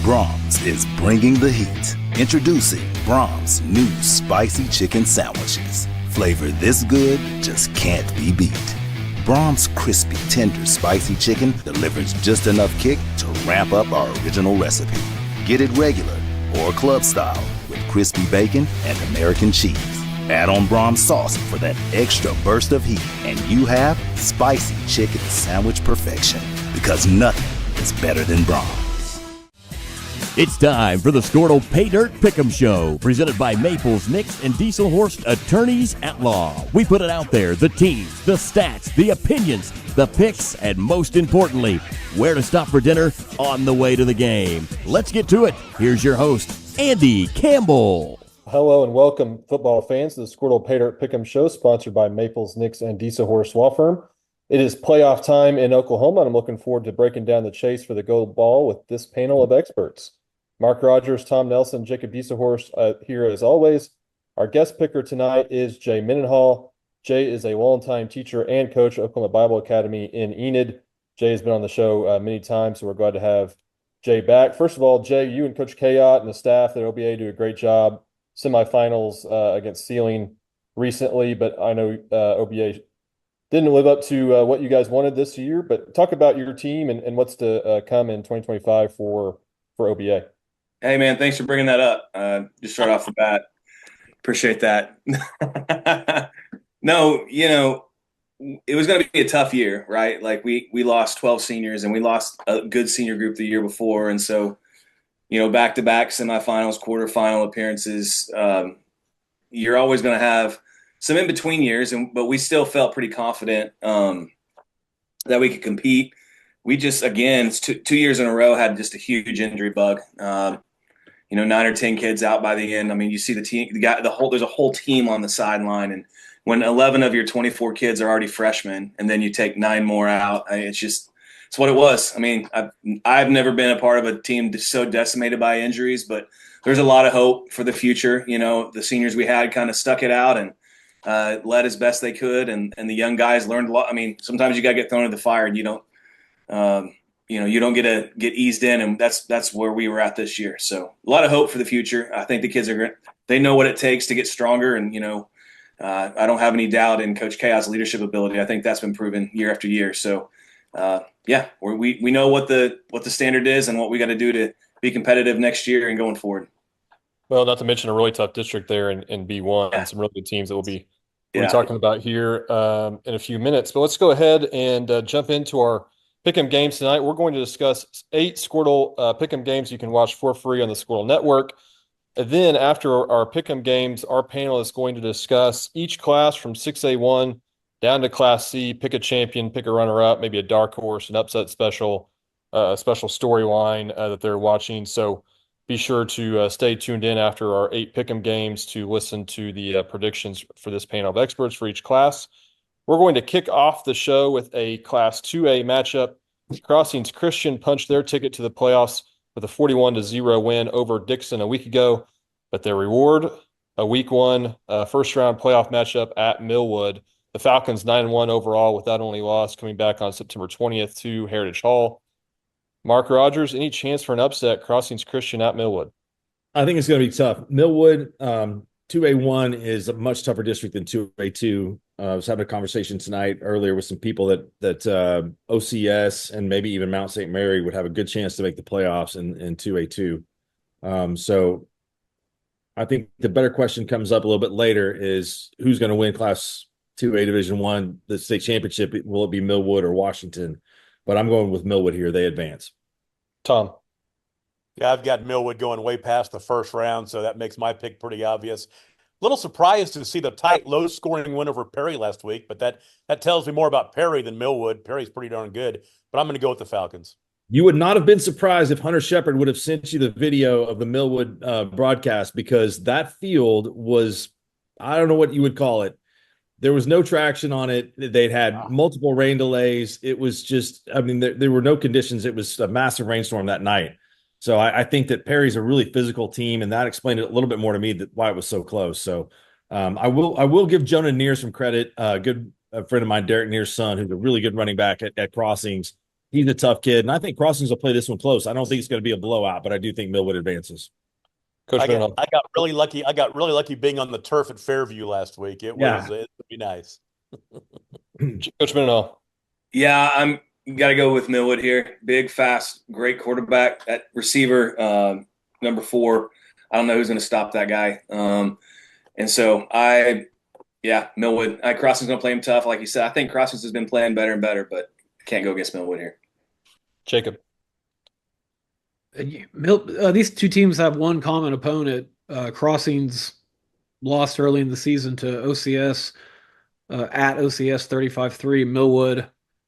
Brahms is bringing the heat. Introducing Brahms' new spicy chicken sandwiches. Flavor this good just can't be beat. Brahms' crispy, tender, spicy chicken delivers just enough kick to ramp up our original recipe. Get it regular or club style with crispy bacon and American cheese. Add on Brahms sauce for that extra burst of heat, and you have spicy chicken sandwich perfection. Because nothing is better than Brahms. It's time for the Skordle Pay Dirt Pick'em Show, presented by Maples, Nix, and Dieselhorst Attorneys at Law. We put it out there, the teams, the stats, the opinions, the picks, and most importantly, where to stop for dinner on the way to the game. Let's get to it. Here's your host, Andy Campbell. Hello and welcome, football fans, to the Skordle Pay Dirt Pick'em Show, sponsored by Maples, Nix, and Dieselhorst Law Firm. It is playoff time in Oklahoma, and I'm looking forward to breaking down the chase for the gold ball with this panel of experts. Mark Rogers, Tom Nelson, Jacob Dieselhorst here as always. Our guest picker tonight is Jay Mendenhall. Jay is a longtime teacher and coach at Oklahoma Bible Academy in Enid. Jay has been on the show many times, so we're glad to have Jay back. First of all, Jay, you and Coach Kayot and the staff at OBA do a great job. Semifinals against Sealing recently, but I know OBA didn't live up to what you guys wanted this year. But talk about your team and what's to come in 2025 for OBA. Hey, man, thanks for bringing that up. Just start off the bat. Appreciate that. No, it was going to be a tough year, right? Like we lost 12 seniors and we lost a good senior group the year before. And so, back-to-back semifinals, quarterfinal appearances, you're always going to have some in-between years, but we still felt pretty confident that we could compete. We just, again, it's 2 years in a row, had just a huge injury bug. 9 or 10 kids out by the end. I mean, you see the team, there's a whole team on the sideline. And when 11 of your 24 kids are already freshmen and then you take 9 more out, it's what it was. I mean, I've never been a part of a team so decimated by injuries, but there's a lot of hope for the future. The seniors we had kind of stuck it out and led as best they could. And the young guys learned a lot. I mean, sometimes you got to get thrown in the fire and you don't get eased in, and that's where we were at this year. So a lot of hope for the future. I think the kids they know what it takes to get stronger, and I don't have any doubt in Coach Kayot's leadership ability. I think that's been proven year after year. So we know what the standard is and what we got to do to be competitive next year and going forward. Well, not to mention a really tough district there in B1 and some really good teams that we'll be talking about here in a few minutes. But let's go ahead and jump into our Pick'em games tonight. We're going to discuss 8 Skordle Pick'em games you can watch for free on the Skordle Network. And then after our Pick'em games, our panel is going to discuss each class from 6A1 down to Class C, pick a champion, pick a runner-up, maybe a dark horse, an upset special, a special storyline that they're watching. So be sure to stay tuned in after our 8 Pick'em games to listen to the predictions for this panel of experts for each class. We're going to kick off the show with a Class 2A matchup. Crossings Christian punched their ticket to the playoffs with a 41-0 win over Dixon a week ago, but their reward, a Week 1 first-round playoff matchup at Millwood. The Falcons 9-1 overall with that only loss, coming back on September 20th to Heritage Hall. Mark Rogers, any chance for an upset, Crossings Christian at Millwood? I think it's going to be tough. Millwood, 2A1 is a much tougher district than 2A2. I was having a conversation tonight earlier with some people that OCS and maybe even Mount St. Mary would have a good chance to make the playoffs in 2A2. So I think the better question comes up a little bit later is who's going to win Class 2A Division I, the state championship? Will it be Millwood or Washington? But I'm going with Millwood here. They advance. Tom? Yeah, I've got Millwood going way past the first round, so that makes my pick pretty obvious. Little surprised to see the tight, low-scoring win over Perry last week, but that tells me more about Perry than Millwood. Perry's pretty darn good, but I'm going to go with the Falcons. You would not have been surprised if Hunter Shepard would have sent you the video of the Millwood broadcast, because that field was, I don't know what you would call it. There was no traction on it. They'd had multiple rain delays. It was just, there were no conditions. It was a massive rainstorm that night. So I think that Perry's a really physical team, and that explained it a little bit more to me why it was so close. So I will give Jonah Neer some credit. A friend of mine, Derek Neer's son, who's a really good running back at Crossings. He's a tough kid, and I think Crossings will play this one close. I don't think it's going to be a blowout, but I do think Millwood advances. Coach I Mendenhall. got really lucky. I got really lucky being on the turf at Fairview last week. It Yeah. would be nice. Coach Mendenhall. Yeah, I'm got to go with Millwood here. Big, fast, great quarterback. That receiver, number 4. I don't know who's going to stop that guy. And so Millwood. Crossing's going to play him tough, like you said. I think Crossings has been playing better and better, but can't go against Millwood here. Jacob. These two teams have one common opponent. Crossings lost early in the season to OCS at OCS 35-3. Millwood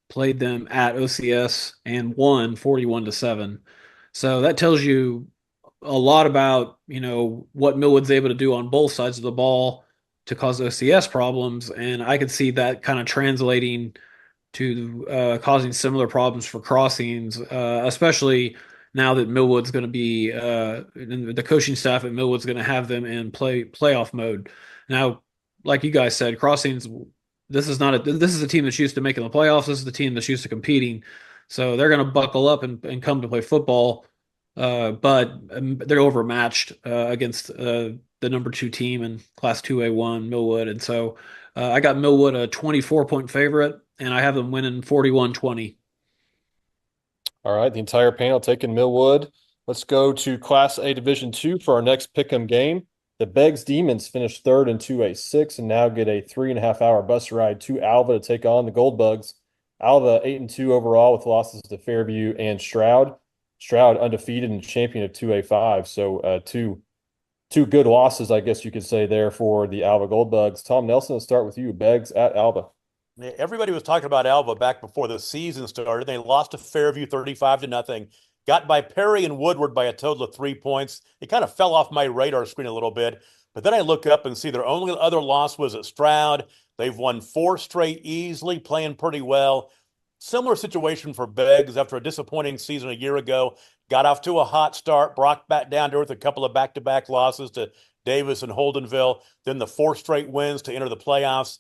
played them at OCS and won 41-7. So that tells you a lot about, what Millwood's able to do on both sides of the ball to cause OCS problems. And I could see that kind of translating to causing similar problems for Crossings, especially now that Millwood's going to be the coaching staff at Millwood's going to have them in playoff mode. Now, like you guys said, Crossings, this is a team that's used to making the playoffs. This is the team that's used to competing. So they're going to buckle up and come to play football. But they're overmatched against the number 2 team in Class 2A1, Millwood. And so I got Millwood a 24-point favorite, and I have them winning 41-20. All right, the entire panel taking Millwood. Let's go to Class A Division II for our next pick'em game. The Beggs Demons finished 3rd in 2A6 and now get a 3.5-hour bus ride to Alva to take on the Gold Bugs. Alva 8-2 overall with losses to Fairview and Stroud. Stroud undefeated and champion of 2A5. So two good losses, I guess you could say, there for the Alva Gold Bugs. Tom Nelson, let's start with you. Beggs at Alva. Everybody was talking about Alva back before the season started. They lost to Fairview 35-0. Got by Perry and Woodward by a total of 3 points. It kind of fell off my radar screen a little bit. But then I look up and see their only other loss was at Stroud. They've won 4 straight easily, playing pretty well. Similar situation for Beggs after a disappointing season a year ago. Got off to a hot start, brought back down to earth a couple of back-to-back losses to Davis and Holdenville. Then the 4 straight wins to enter the playoffs.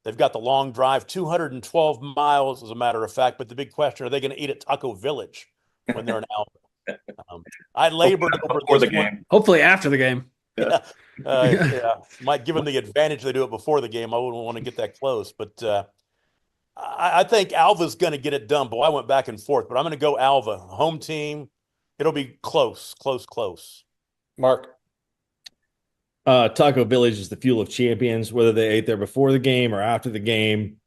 They've got the long drive, 212 miles, as a matter of fact. But the big question, are they going to eat at Taco Village when they're in Alva? I labored over before the this one. game. Hopefully after the game. Yeah. Might give them the advantage they do it before the game. I wouldn't want to get that close. But I think Alva's going to get it done. Boy, I went back and forth. But I'm going to go Alva. Home team. It'll be close. Mark. Taco Village is the fuel of champions, whether they ate there before the game or after the game.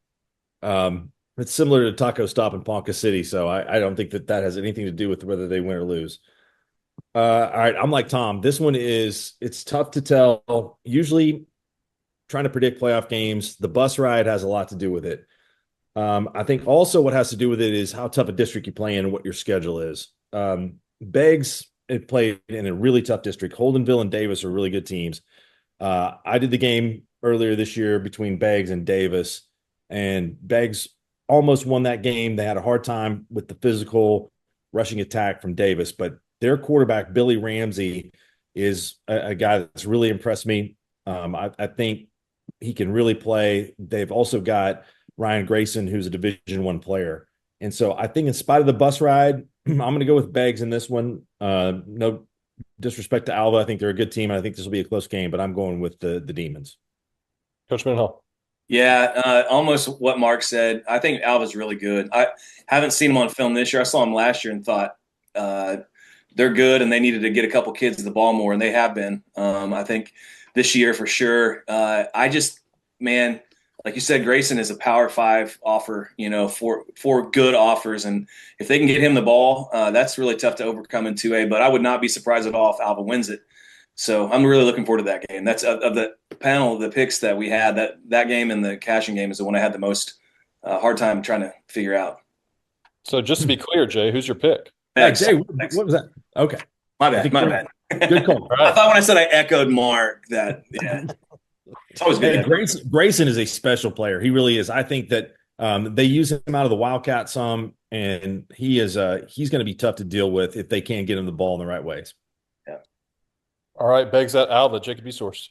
It's similar to Taco Stop in Ponca City, so I don't think that has anything to do with whether they win or lose. All right, I'm like Tom. This one it's tough to tell. Usually trying to predict playoff games, the bus ride has a lot to do with it. I think also what has to do with it is how tough a district you play in and what your schedule is. Beggs it played in a really tough district. Holdenville and Davis are really good teams. I did the game earlier this year between Beggs and Davis, and Beggs almost won that game. They had a hard time with the physical rushing attack from Davis, but their quarterback, Billy Ramsey, is a guy that's really impressed me. I think he can really play. They've also got Ryan Grayson, who's a Division I player. And so I think in spite of the bus ride, I'm going to go with Beggs in this one. No disrespect to Alva. I think they're a good team, and I think this will be a close game, but I'm going with the Demons. Coach Mendenhall. Yeah, almost what Mark said. I think Alva's really good. I haven't seen him on film this year. I saw him last year and thought they're good, and they needed to get a couple kids the ball more, and they have been. I think this year for sure. Like you said, Grayson is a Power 5 offer, for good offers. And if they can get him the ball, that's really tough to overcome in 2A. But I would not be surprised at all if Alva wins it. So I'm really looking forward to that game. That's of the panel of the picks that we had, that game and the cashing game is the one I had the most hard time trying to figure out. So just to be clear, Jay, who's your pick? Jay, what was that? Okay. My bad. Good call. I thought when I said I echoed Mark that, yeah. It's always good. Grayson is a special player. He really is. I think that they use him out of the Wildcat some, and he's going to be tough to deal with if they can't get him the ball in the right ways. Yeah. All right, Beggs at Alva, Jacob Esource.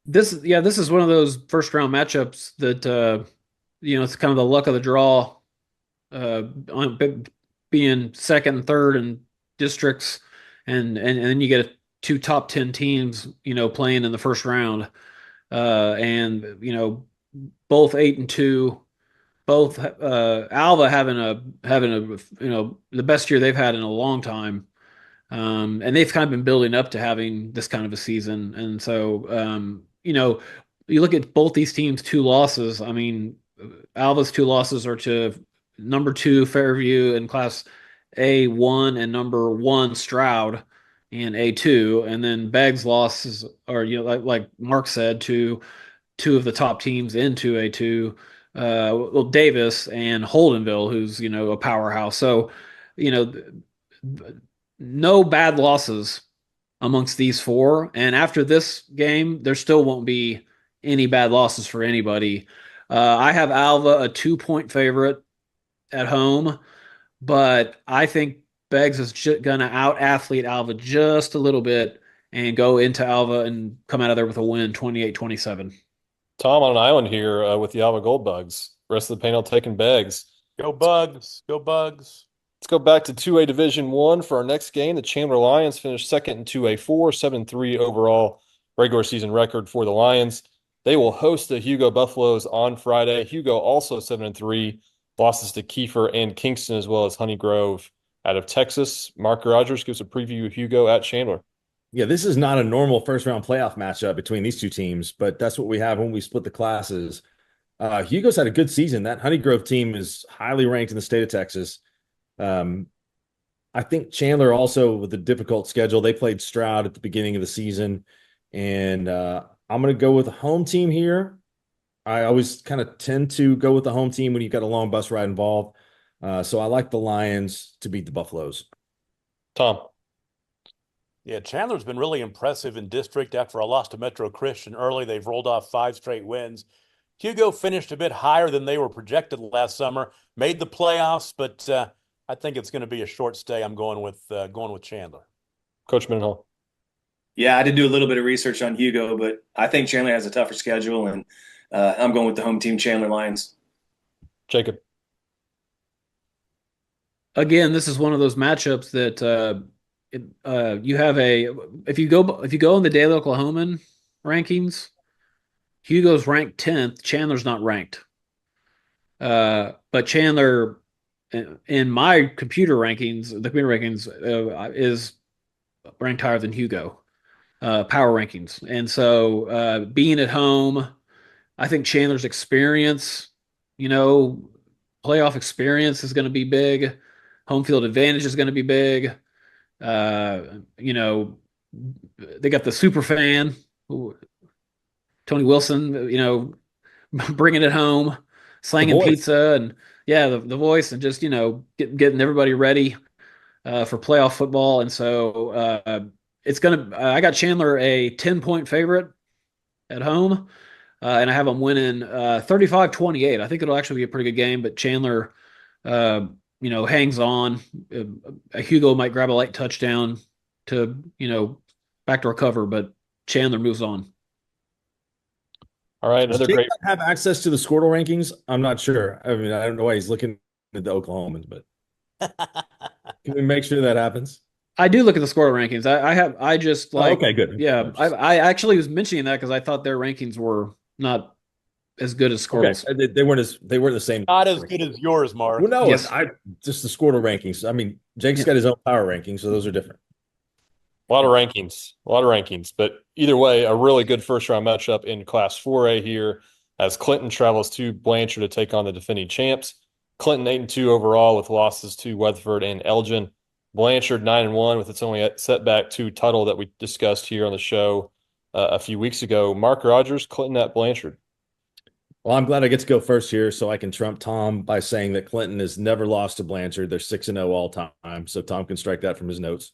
This is one of those first round matchups that it's kind of the luck of the draw being second and third in districts, and then you get two top 10 teams, playing in the first round, and both 8-2, both Alva having a the best year they've had in a long time. And they've kind of been building up to having this kind of a season. And so, you look at both these teams' two losses. I mean, Alva's two losses are to number 2 Fairview in Class A1 and number 1 Stroud in A2, and then Begg's losses are, like Mark said, to two of the top teams in 2A2. Well, Davis and Holdenville, who's a powerhouse. So, you know, no bad losses amongst these four. And after this game, there still won't be any bad losses for anybody. I have Alva a 2-point favorite at home, but I think Beggs is going to out athlete Alva just a little bit and go into Alva and come out of there with a win, 28-27. Tom on an island here with the Alva Gold Bugs. Rest of the panel taking Beggs. Go Bugs. Go Bugs. Let's go back to 2A Division 1 for our next game. The Chandler Lions finished second in 2A4, 7-3 overall regular season record for the Lions. They will host the Hugo Buffaloes on Friday. Hugo also 7-3, losses to Kiefer and Kingston, as well as Honey Grove out of Texas. Mark Rogers gives a preview of Hugo at Chandler. Yeah, this is not a normal first-round playoff matchup between these two teams, but that's what we have when we split the classes. Hugo's had a good season. That Honey Grove team is highly ranked in the state of Texas. I think Chandler also, with a difficult schedule, they played Stroud at the beginning of the season, and I'm going to go with the home team here. I always kind of tend to go with the home team when you've got a long bus ride involved. So I like the Lions to beat the Buffaloes. Tom. Yeah, Chandler's been really impressive in district after a loss to Metro Christian early. They've rolled off 5 straight wins. Hugo finished a bit higher than they were projected last summer, made the playoffs, but I think it's going to be a short stay. I'm going with Chandler. Coach Mendenhall. Yeah, I did do a little bit of research on Hugo, but I think Chandler has a tougher schedule, and I'm going with the home team, Chandler Lions. Jacob. Again, this is one of those matchups that you have if you go in the Daily Oklahoman rankings, Hugo's ranked 10th. Chandler's not ranked. But Chandler, in my computer rankings, is ranked higher than Hugo, power rankings. And so being at home, I think Chandler's experience, playoff experience is going to be big. Home field advantage is going to be big. They got the super fan, Tony Wilson, bringing it home, slanging pizza, and the voice, and just getting everybody ready for playoff football. And so I got Chandler a 10-point favorite at home, and I have them winning 35-28. I think it'll actually be a pretty good game, but Chandler hangs on. Hugo might grab a late touchdown to backdoor cover, but Chandler moves on. All right, another great. Have access to the Skordle rankings? I'm not sure. I mean, I don't know why he's looking at the Oklahomans, but can we make sure that happens? I do look at the Skordle rankings. Okay, good. Yeah, I actually was mentioning that because I thought their rankings were not as good as Skordle's. Okay. They weren't the same. Not as good as yours, Mark. Well, no, yes. Just the Skordle rankings. I mean, Jake's got his own power rankings, so those are different. A lot of rankings, but either way, a really good first-round matchup in Class 4A here as Clinton travels to Blanchard to take on the defending champs. Clinton 8-2 overall with losses to Weatherford and Elgin. Blanchard 9-1 with its only setback to Tuttle that we discussed here on the show a few weeks ago. Mark Rogers, Clinton at Blanchard. Well, I'm glad I get to go first here so I can trump Tom by saying that Clinton has never lost to Blanchard. They're 6-0 all time, so Tom can strike that from his notes.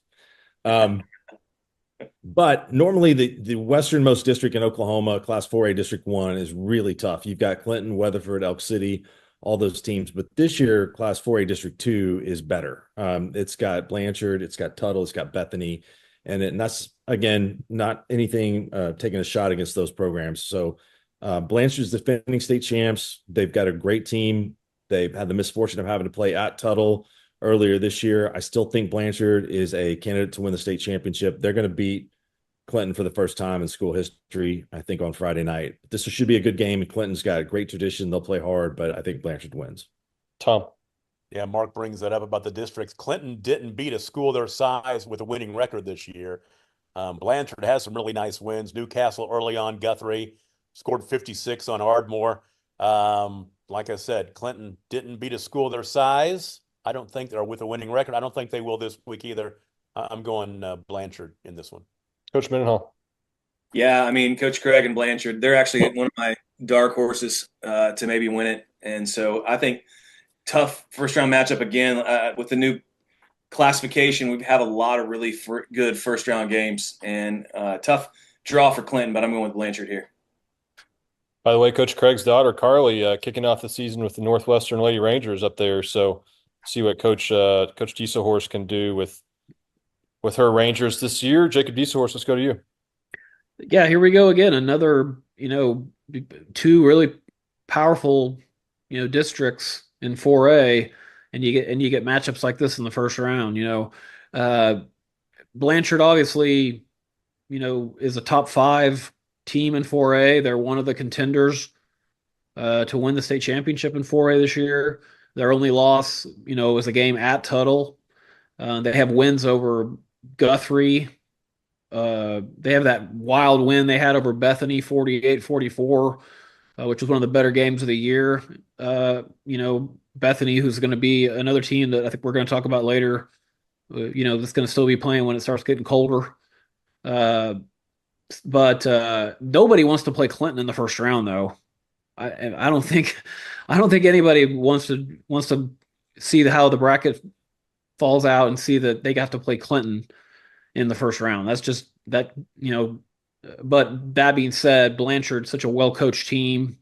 But normally the westernmost district in Oklahoma, Class 4A District 1, is really tough. You've got Clinton, Weatherford, Elk City, all those teams. But this year, Class 4A District 2 is better. It's got Blanchard, it's got Tuttle, it's got Bethany. And that's, again, not anything taking a shot against those programs. So Blanchard's defending state champs. They've got a great team. They had the misfortune of having to play at Tuttle earlier this year. I still think Blanchard is a candidate to win the state championship. They're going to beat Clinton for the first time in school history, I think, on Friday night. This should be a good game. Clinton's got a great tradition. They'll play hard, but I think Blanchard wins. Tom. Yeah, Mark brings that up about the districts. Clinton didn't beat a school their size with a winning record this year. Blanchard has some really nice wins. Newcastle early on, Guthrie scored 56 on Ardmore. Like I said, Clinton didn't beat a school their size. I don't think they're with a winning record. I don't think they will this week either. I'm going Blanchard in this one. Coach Mendenhall. Yeah, I mean, Coach Craig and Blanchard, they're actually one of my dark horses to maybe win it. And so I think tough first-round matchup again with the new classification. We have a lot of really good first-round games, and tough draw for Clinton, but I'm going with Blanchard here. By the way, Coach Craig's daughter, Carly, kicking off the season with the Northwestern Lady Rangers up there. So see what Coach Dieselhorst can do with her Rangers this year. Jacob Dieselhorst, let's go to you. Yeah, here we go again. Another, two really powerful, districts in 4A, and you get matchups like this in the first round. Blanchard obviously, is a top 5 team in 4A. They're one of the contenders to win the state championship in 4A this year. Their only loss, was a game at Tuttle. They have wins over Guthrie. They have that wild win they had over Bethany, 48-44, which was one of the better games of the year. Bethany, who's going to be another team that I think we're going to talk about later, that's going to still be playing when it starts getting colder. But nobody wants to play Clinton in the first round, though. I don't think anybody wants to see how the bracket falls out and see that they got to play Clinton in the first round. That's just that, but that being said, Blanchard, such a well-coached team,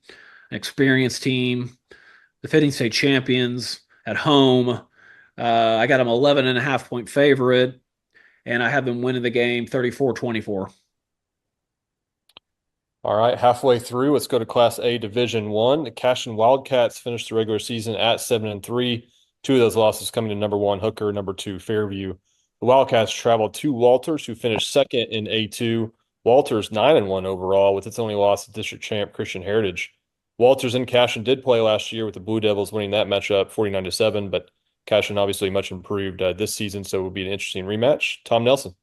an experienced team, defending state champions at home. I got them 11.5-point favorite, and I have them winning the game 34-24. All right, halfway through, let's go to Class A Division I. The Cashion Wildcats finished the regular season at 7-3. 2 of those losses coming to number 1 Hooker, number 2 Fairview. The Wildcats traveled to Walters, who finished second in A2. Walters 9-1 overall, with its only loss to district champ Christian Heritage. Walters and Cashion did play last year, with the Blue Devils winning that matchup 49-7, but Cashion obviously much improved this season, so it will be an interesting rematch. Tom Nelson.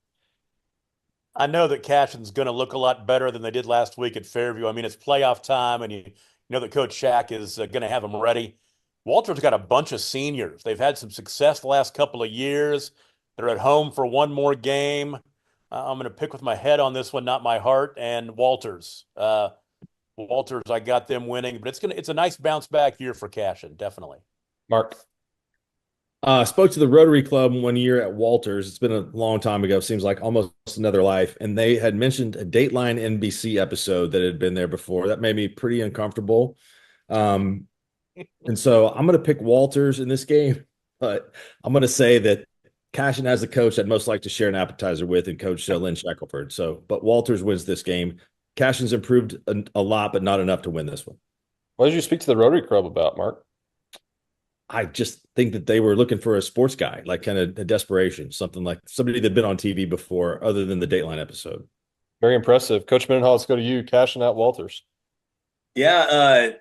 I know that Cashion's going to look a lot better than they did last week at Fairview. I mean, it's playoff time, and you know that Coach Shack is going to have them ready. Walter's got a bunch of seniors. They've had some success the last couple of years. They're at home for one more game. I'm going to pick with my head on this one, not my heart, and Walters. Walters, I got them winning, but it's a nice bounce back year for Cashion, definitely. Mark. Spoke to the Rotary Club one year at Walters. It's been a long time ago. Seems like almost another life. And they had mentioned a Dateline NBC episode that had been there before. That made me pretty uncomfortable. And so I'm going to pick Walters in this game, but I'm going to say that Cashion has a coach I'd most like to share an appetizer with, and Coach Lynn Shackelford. But Walters wins this game. Cashion's improved a lot, but not enough to win this one. What did you speak to the Rotary Club about, Mark? I just think that they were looking for a sports guy, like kind of a desperation, something like somebody that'd been on TV before, other than the Dateline episode. Very impressive. Coach Mendenhall, let's go to you. Cashion at Walters. Yeah,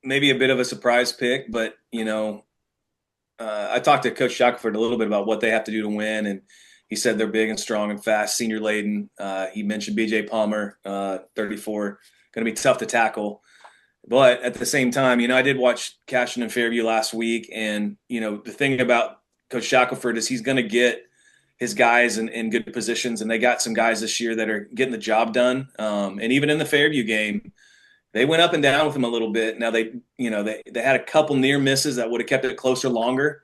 maybe a bit of a surprise pick, but, I talked to Coach Shackelford a little bit about what they have to do to win, and he said they're big and strong and fast, senior laden. He mentioned B.J. Palmer, 34, going to be tough to tackle. But at the same time, I did watch Cashion and Fairview last week, and, the thing about Coach Shackelford is he's going to get his guys in good positions, and they got some guys this year that are getting the job done. And even in the Fairview game, they went up and down with him a little bit. Now they had a couple near misses that would have kept it closer longer.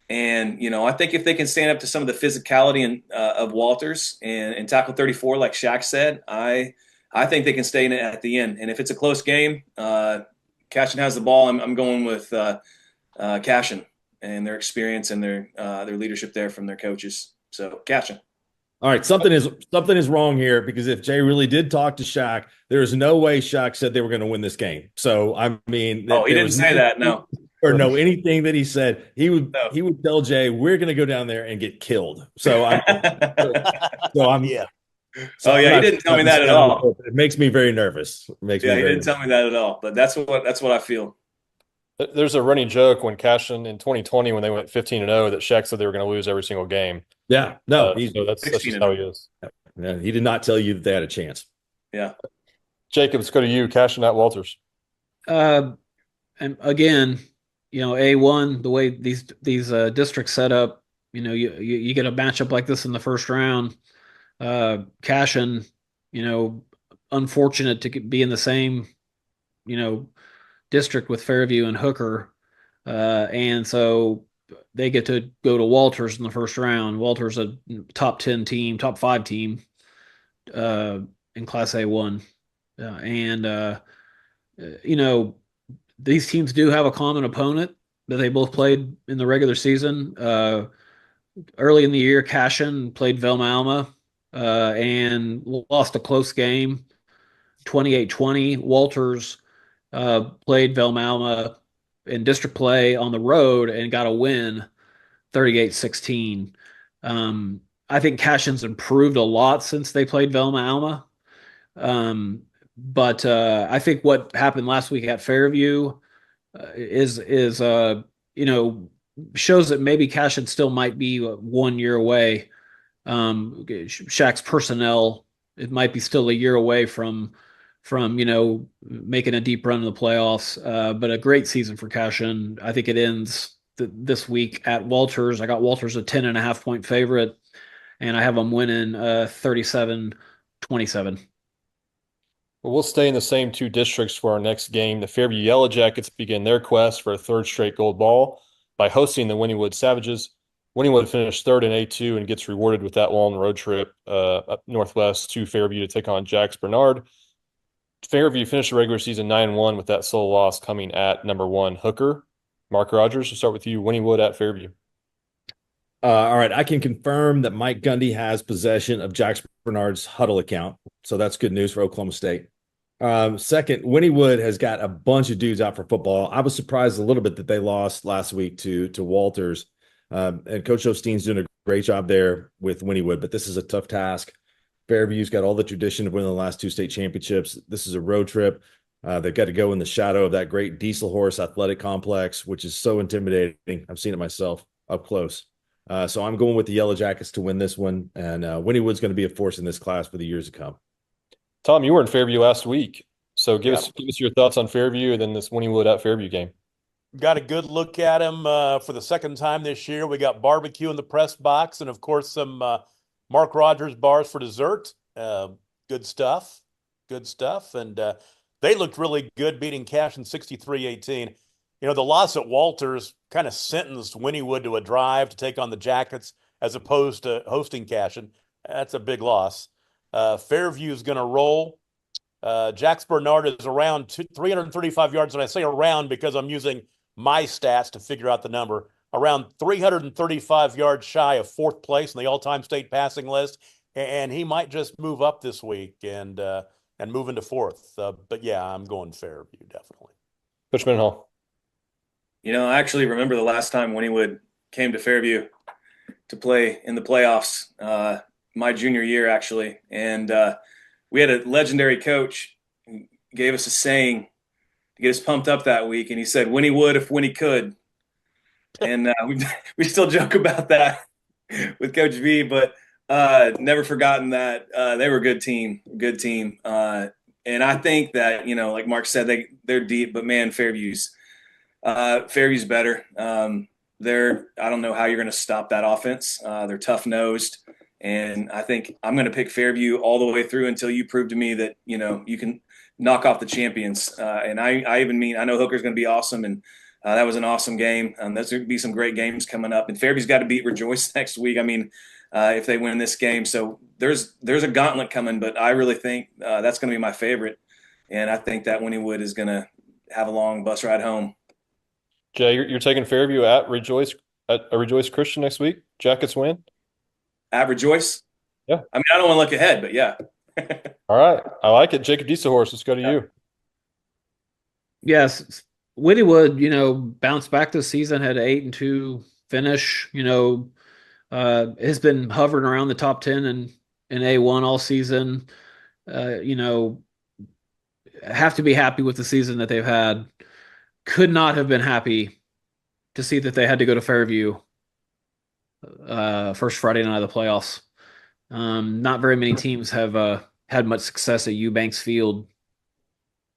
And, I think if they can stand up to some of the physicality of Walters and tackle 34, like Shaq said, I think they can stay in it at the end. And if it's a close game, Cashion has the ball. I'm going with Cashion and their experience and their leadership there from their coaches. So Cashion. All right, something is wrong here, because if Jay really did talk to Shaq, there is no way Shaq said they were going to win this game. So I mean, he didn't say that. No, or know anything that he said. He would tell Jay, "We're going to go down there and get killed." So I'm yeah. So he didn't tell me that at all. It makes me very nervous. He didn't tell me that at all. But that's what I feel. There's a running joke when Cashin in 2020, when they went 15-0, that Shaq said they were going to lose every single game. Yeah, no, so that's just how he is. No, he did not tell you that they had a chance. Yeah, Jacob, let's go to you. Cashin at Walters. And again, A1, the way these districts set up, you get a matchup like this in the first round. Cashin, unfortunate to be in the same, district with Fairview and Hooker. And so they get to go to Walters in the first round. Walters a top 10 team, top 5 team in Class A1. These teams do have a common opponent that they both played in the regular season. Early in the year, Cashin played Velma Alma and lost a close game, 28-20. Walters played Velma Alma in district play on the road and got a win, 38-16. I think Cashin's improved a lot since they played Velma Alma. But I think what happened last week at Fairview is shows that maybe Cashin still might be 1 year away. Shaq's personnel, it might be still a year away from making a deep run in the playoffs. But a great season for Cashin. I think it ends this week at Walters. I got Walters a 10.5-point favorite, and I have them winning 37-27. Well, we'll stay in the same 2 districts for our next game. The Fairview Yellow Jackets begin their quest for a 3rd straight gold ball by hosting the Wynnewood Savages. Wynnewood finished 3rd in A2 and gets rewarded with that long road trip up northwest to Fairview to take on Jacques Bernard. Fairview finished the regular season 9-1 with that sole loss coming at number 1 Hooker. Mark Rogers, we'll start with you. Wynnewood at Fairview. All right, I can confirm that Mike Gundy has possession of Jacques Bernard's Huddle account, so that's good news for Oklahoma State. Second, Wynnewood has got a bunch of dudes out for football. I was surprised a little bit that they lost last week to Walters, and Coach Osteen's doing a great job there with Wynnewood, but this is a tough task. Fairview's got all the tradition of winning the last 2 state championships. This is a road trip. They've got to go in the shadow of that great Diesel Horse athletic complex, which is so intimidating. I've seen it myself up close. So I'm going with the Yellow Jackets to win this one, and Wynnewood's going to be a force in this class for the years to come. Tom, you were in Fairview last week, so give us your thoughts on Fairview and then this Wynnewood at Fairview game. Got a good look at him for the second time this year. We got barbecue in the press box, and of course some Mark Rogers bars for dessert. Good stuff, and they looked really good, beating Cashin 63-18. The loss at Walters kind of sentenced Wynnewood to a drive to take on the Jackets as opposed to hosting Cashin. That's a big loss. Fairview is going to roll. Jacques Bernard is around 335 yards, and I say around because I'm using my stats to figure out the number. Around 335 yards shy of 4th place in the all-time state passing list, and he might just move up this week and move into 4th. But yeah, I'm going Fairview definitely. Coach Mendenhall. I actually remember the last time Wynnewood came to Fairview to play in the playoffs, my junior year, actually. And we had a legendary coach who gave us a saying to get us pumped up that week. And he said, Winnie would if Winnie could. And we still joke about that with Coach V, but never forgotten that they were a good team. And I think that, like Mark said, they're deep, but man, Fairview's better. I don't know how you're going to stop that offense. They're tough nosed, and I think I'm going to pick Fairview all the way through until you prove to me that, you can knock off the champions. And I know Hooker's going to be awesome. And that was an awesome game. There's going to be some great games coming up, and Fairview's got to beat Rejoice next week. If they win this game, so there's a gauntlet coming, but I really think that's going to be my favorite. And I think that Wynnewood is going to have a long bus ride home. Jay, you're taking Fairview at Rejoice Christian next week. Jackets win at Rejoice. Yeah, I don't want to look ahead, but yeah. All right, I like it. Jacob Dieselhorse, let's go to you. Yes, Wynnewood, bounced back this season, had an 8-2 finish. Has been hovering around the top 10 in A1 all season. Uh, you know, have to be happy with the season that they've had. Could not have been happy to see that they had to go to Fairview first Friday night of the playoffs. Not very many teams have had much success at Eubanks Field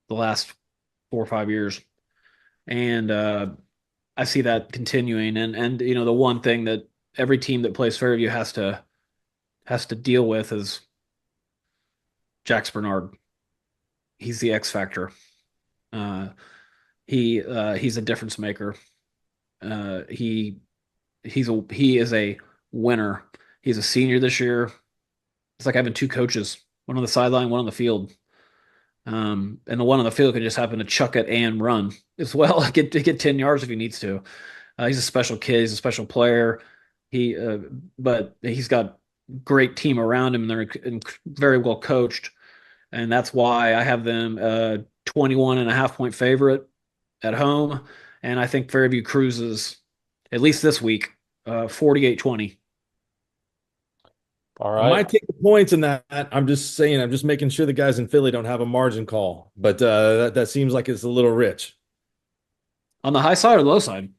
the last 4 or 5 years, and I see that continuing. And the one thing that every team that plays Fairview has to deal with is Jax Bernard. He's the X factor. Uh, he's a difference maker. He is a winner. He's a senior this year. It's like having two coaches, one on the sideline, one on the field. And the one on the field can just happen to chuck it and run as well. Get 10 yards if he needs to. He's a special kid. He's a special player. But he's got great team around him, and they're very well coached. And that's why I have them 21.5 point favorite at home. And I think Fairview cruises, at least this week, 48-20. All I right. might take the points in that. I'm just saying, I'm just making sure the guys in Philly don't have a margin call. But that seems like it's a little rich. On the high side or low side?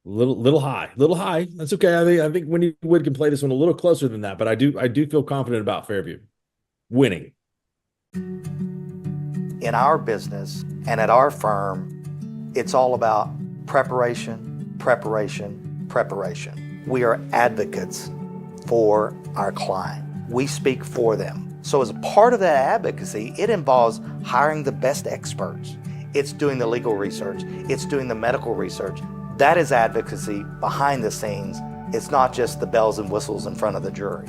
Little high. That's okay. I think Wynnewood can play this one a little closer than that, but I do feel confident about Fairview winning. In our business and at our firm, it's all about preparation, preparation, preparation. We are advocates for our client. We speak for them. So as a part of that advocacy, it involves hiring the best experts. It's doing the legal research. It's doing the medical research. That is advocacy behind the scenes. It's not just the bells and whistles in front of the jury.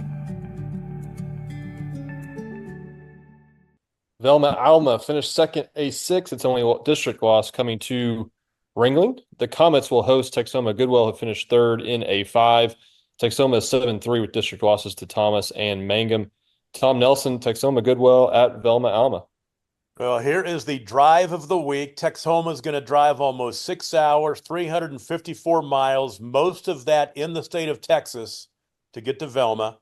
Velma Alma finished second A6. It's only a district loss coming to Ringling. The Comets will host Texoma Goodwell, who finished third in A5. Texoma is 7-3 with district losses to Thomas and Mangum. Tom Nelson, Texoma Goodwell at Velma Alma. Well, here is the drive of the week. Texoma is going to drive almost 6 hours, 354 miles, most of that in the state of Texas to get to Velma.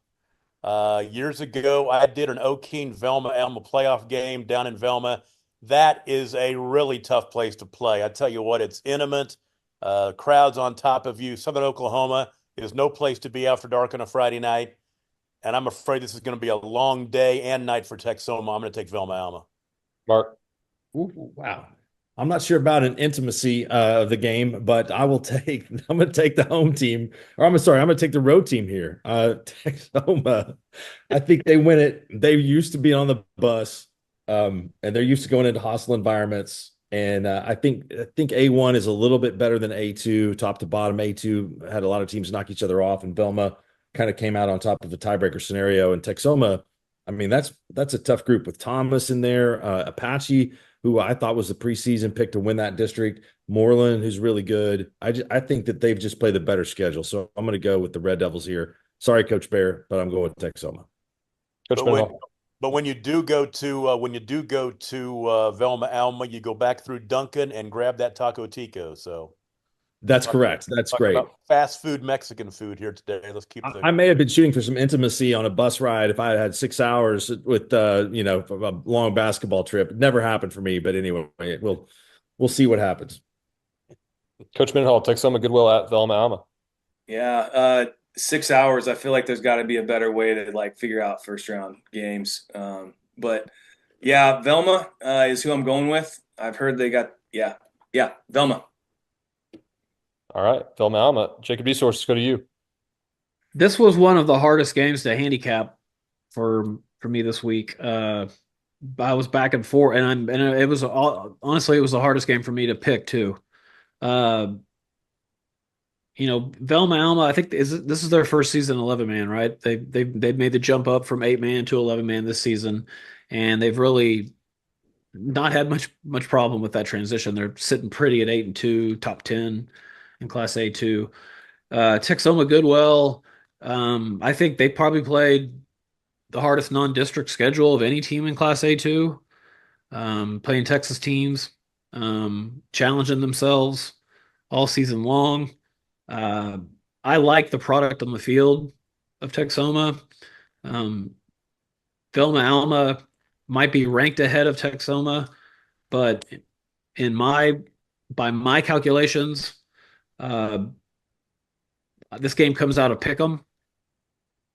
Years ago, I did an O'Keen Velma Alma playoff game down in Velma. That is a really tough place to play. I tell you what, it's intimate. Crowds on top of you. Southern Oklahoma is no place to be after dark on a Friday night. And I'm afraid this is going to be a long day and night for Texoma. I'm going to take Velma Alma. Mark. Ooh, wow. I'm not sure about an intimacy of the game, but I'm going to take the home team, or I'm going to take the road team here. Texoma, I think they win it. They used to be on the bus, and they're used to going into hostile environments. And I think A1 is a little bit better than A2, top to bottom. A2 had a lot of teams knock each other off, and Velma kind of came out on top of a tiebreaker scenario. And Texoma, I mean, that's a tough group with Thomas in there, Apache, who I thought was the preseason pick to win that district, Moreland, who's really good. I think that they've just played the better schedule. So I'm going to go with the Red Devils here. Sorry, Coach Bear, but I'm going with Texoma. But when you do go to Velma Alma, you go back through Duncan and grab that Taco Tico. So that's correct. That's great. Fast food, Mexican food here today. Let's keep. I may have been shooting for some intimacy on a bus ride if I had 6 hours with a long basketball trip. It never happened for me, but anyway, we'll see what happens. Coach Mendenhall, Texoma Goodwill at Velma Alma. Yeah, 6 hours. I feel like there's got to be a better way to figure out first round games. But yeah, Velma is who I'm going with. I've heard they got Velma. All right, Velma Alma. Jacob Resource, let's go to you. This was one of the hardest games to handicap for me this week. I was back and forth, and it was honestly it was the hardest game for me to pick too. Velma Alma, I think this is their first season 11-man, right? They've made the jump up from 8-man to 11-man this season, and they've really not had much problem with that transition. They're sitting pretty at 8-2, top 10 in Class A2. Texoma Goodwell, I think they probably played the hardest non-district schedule of any team in Class A2, playing Texas teams. challenging themselves all season long. I like the product on the field of Texoma. Um, Velma Alma might be ranked ahead of Texoma, but in my by my calculations, uh, this game comes out of Pick'em,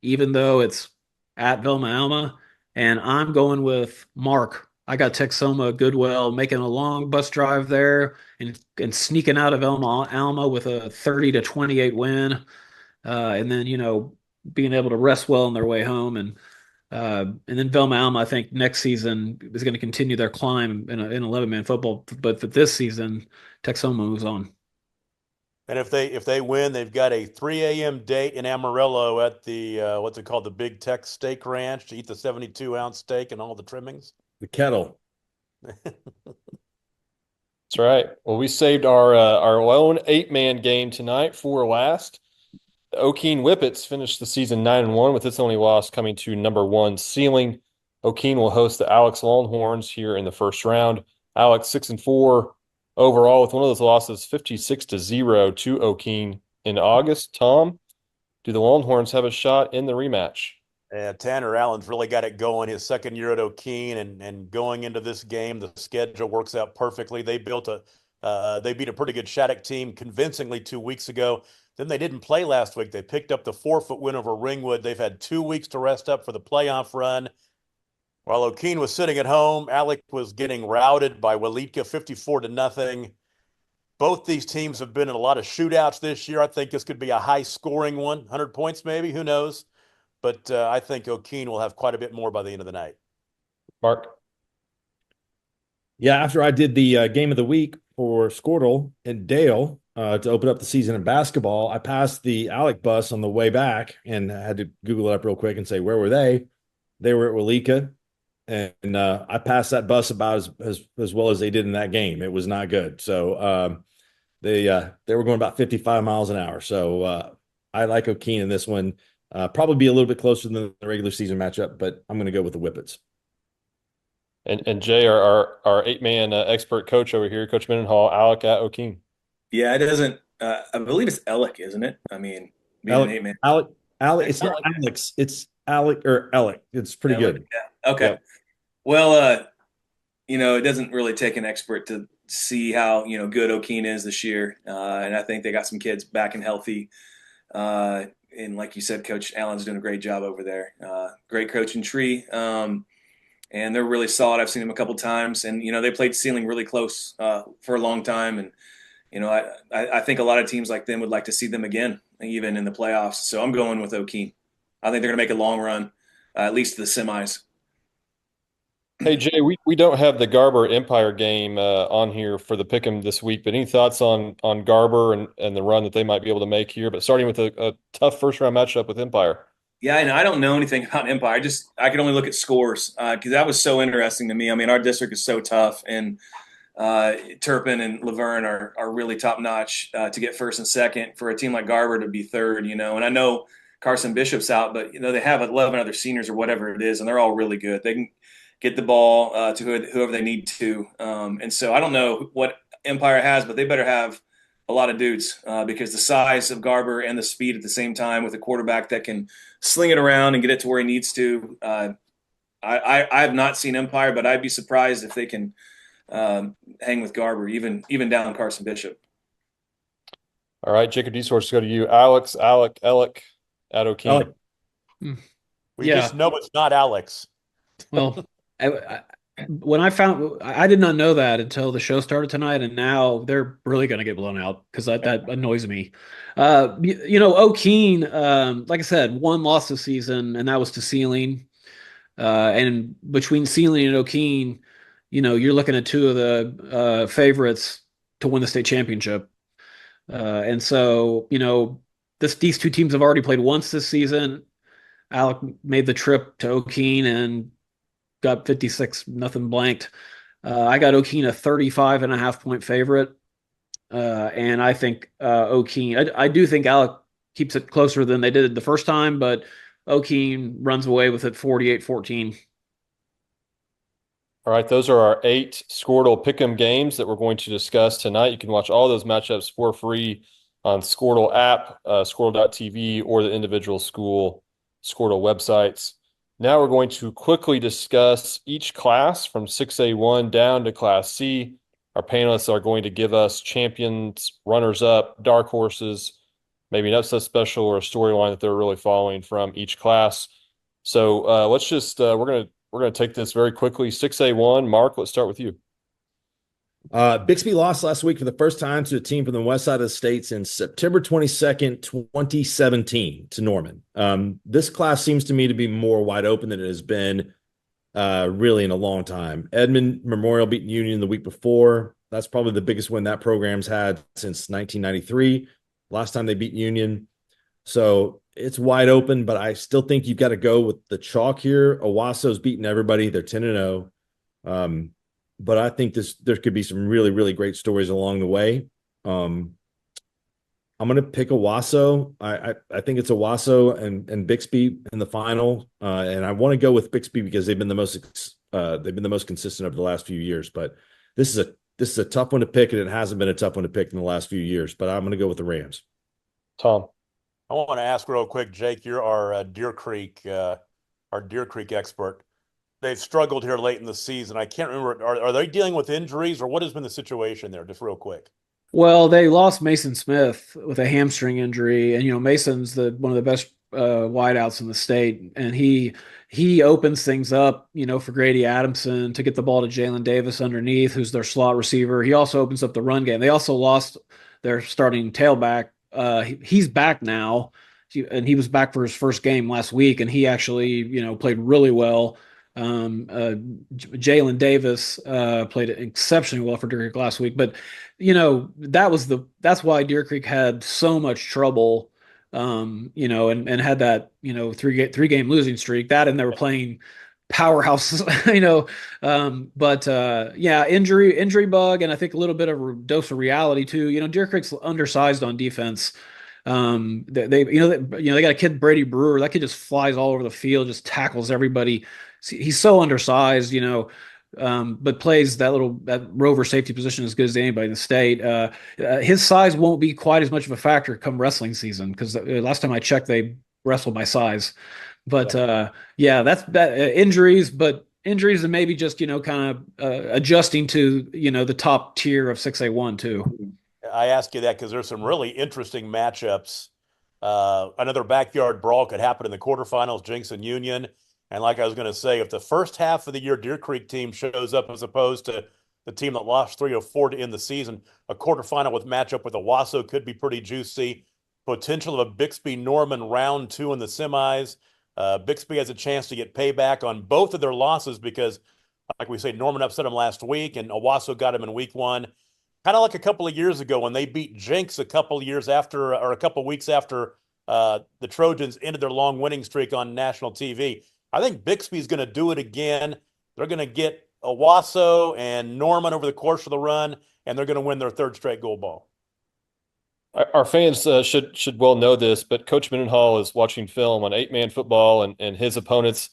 even though it's at Velma Alma, and I'm going with Mark. I got Texoma Goodwell making a long bus drive there and sneaking out of Alma with a 30-28 win, and then being able to rest well on their way home, and then Velma Alma, I think next season is going to continue their climb in 11-man football, but for this season, Texoma moves on. And if they win, they've got a 3 a.m. date in Amarillo at the what's it called, the Big Tex Steak Ranch, to eat the 72-ounce steak and all the trimmings. The kettle. That's right. Well, we saved our own 8-man game tonight for last. The O'Keene Whippets finished the season 9-1, with its only loss coming to number 1 Sealing. O'Keene will host the Alex Longhorns here in the first round. Alex 6-4 overall, with one of those losses 56-0 to O'Keene in August. Tom, do the Longhorns have a shot in the rematch? Yeah, Tanner Allen's really got it going his second year at O'Keene, and going into this game, the schedule works out perfectly. They beat a pretty good Shattuck team convincingly 2 weeks ago. Then they didn't play last week. They picked up the 4-foot win over Ringwood. They've had 2 weeks to rest up for the playoff run. While O'Keene was sitting at home, Alec was getting routed by Waletka 54-0. Both these teams have been in a lot of shootouts this year. I think this could be a high-scoring one, 100 points maybe, who knows? But I think O'Keene will have quite a bit more by the end of the night. Mark? Yeah, after I did the game of the week for Skordle and Dale to open up the season in basketball, I passed the Alec bus on the way back and I had to Google it up real quick and say, where were they? They were at Waletka. And I passed that bus about as well as they did in that game. It was not good. So they were going about 55 miles an hour. So I like O'Keene in this one. Probably be a little bit closer than the regular season matchup, but I'm going to go with the Whippets. And Jay, our 8-man expert coach over here, Coach Mendenhall, Alec at O'Keene. Yeah, it doesn't. I believe it's Alec, isn't it? I mean, being Alec, an 8-man. Alec. It's not Alex. It's Alec or Alec. It's pretty Alec, good. Yeah. Okay. Yep. Well, it doesn't really take an expert to see how good O'Keene is this year, and I think they got some kids back and healthy. And like you said, Coach Allen's doing a great job over there. Great coaching tree, and they're really solid. I've seen them a couple times, and they played Sealing really close for a long time, and I think a lot of teams like them would like to see them again, even in the playoffs. So I'm going with O'Keene. I think they're going to make a long run, at least to the semis. Hey, Jay, we don't have the Garber Empire game on here for the Pick'em this week, but any thoughts on Garber and the run that they might be able to make here? But starting with a tough first-round matchup with Empire. Yeah, and I don't know anything about Empire. I can only look at scores because that was so interesting to me. I mean, our district is so tough, and Turpin and Laverne are really top-notch to get first and second. For a team like Garber to be third, and I know Carson Bishop's out, but they have 11 other seniors or whatever it is, and they're all really good. They can get the ball to whoever they need to. And so I don't know what Empire has, but they better have a lot of dudes because the size of Garber and the speed at the same time with a quarterback that can sling it around and get it to where he needs to. I have not seen Empire, but I'd be surprised if they can hang with Garber, even down Carson Bishop. All right, Jacob D-Source, go to you. Alec at O'Keene. We just know it's not Alex. Well, when I did not know that until the show started tonight, and now they're really going to get blown out because that annoys me. O'Keene, like I said, one loss this season, and that was to Sealing. And between Sealing and O'Keene, you're looking at two of the favorites to win the state championship. And so, these two teams have already played once this season. Alec made the trip to O'Keene and got 56-0 blanked. I got O'Keene a 35.5-point favorite. And I think O'Keene, I do think Alec keeps it closer than they did the first time, but O'Keene runs away with it 48-14. All right, those are our 8 Skordle Pick'em games that we're going to discuss tonight. You can watch all those matchups for free on Skordle app, Skordle.tv, or the individual school Skordle websites. Now we're going to quickly discuss each class from 6A1 down to Class C. Our panelists are going to give us champions, runners-up, dark horses, maybe an upset special or a storyline that they're really following from each class. So let's just we're gonna take this very quickly. 6A1, Mark, let's start with you. Bixby lost last week for the first time to a team from the west side of the state since September 22nd, 2017 to Norman. This class seems to me to be more wide open than it has been really in a long time. Edmond Memorial beat Union the week before. That's probably the biggest win that program's had since 1993. Last time they beat Union. So it's wide open, but I still think you've got to go with the chalk here. Owasso's beating everybody. They're 10-0. But I think there could be some really, really great stories along the way. I'm going to pick Owasso. I think it's Owasso and Bixby in the final, and I want to go with Bixby because they've been the most consistent over the last few years. But this is a tough one to pick, and it hasn't been a tough one to pick in the last few years. But I'm going to go with the Rams. Tom, I want to ask real quick, Jake. You're our Deer Creek expert. They've struggled here late in the season. I can't remember. Are they dealing with injuries, or what has been the situation there? Just real quick. Well, they lost Mason Smith with a hamstring injury, and Mason's one of the best wideouts in the state, and he opens things up, for Grady Adamson to get the ball to Jalen Davis underneath, who's their slot receiver. He also opens up the run game. They also lost their starting tailback. He's back now, and he was back for his first game last week, and he actually, played really well. Jalen Davis played exceptionally well for Deer Creek last week, but that's why Deer Creek had so much trouble, and had that three game losing streak. That and they were playing powerhouse, injury bug, and I think a little bit of a dose of reality too. Deer Creek's undersized on defense. They got a kid, Brady Brewer. That kid just flies all over the field, just tackles everybody. He's so undersized, but plays that rover safety position as good as anybody in the state. His size won't be quite as much of a factor come wrestling season, because last time I checked, they wrestled by size. But that's injuries, and maybe just kind of adjusting to the top tier of 6A1 too. I ask you that because there's some really interesting matchups. Another backyard brawl could happen in the quarterfinals, Jinx and Union. And like I was going to say, if the first half of the year Deer Creek team shows up as opposed to the team that lost 3 or 4 to end the season, a quarterfinal with matchup with Owasso could be pretty juicy. Potential of a Bixby-Norman round 2 in the semis. Bixby has a chance to get payback on both of their losses because, like we say, Norman upset them last week and Owasso got him in week 1. Kind of like a couple of years ago when they beat Jinx a couple weeks after the Trojans ended their long winning streak on national TV. I think Bixby's going to do it again. They're going to get Owasso and Norman over the course of the run, and they're going to win their 3rd straight gold ball. Our fans should well know this, but Coach Mendenhall is watching film on 8-man football and his opponents,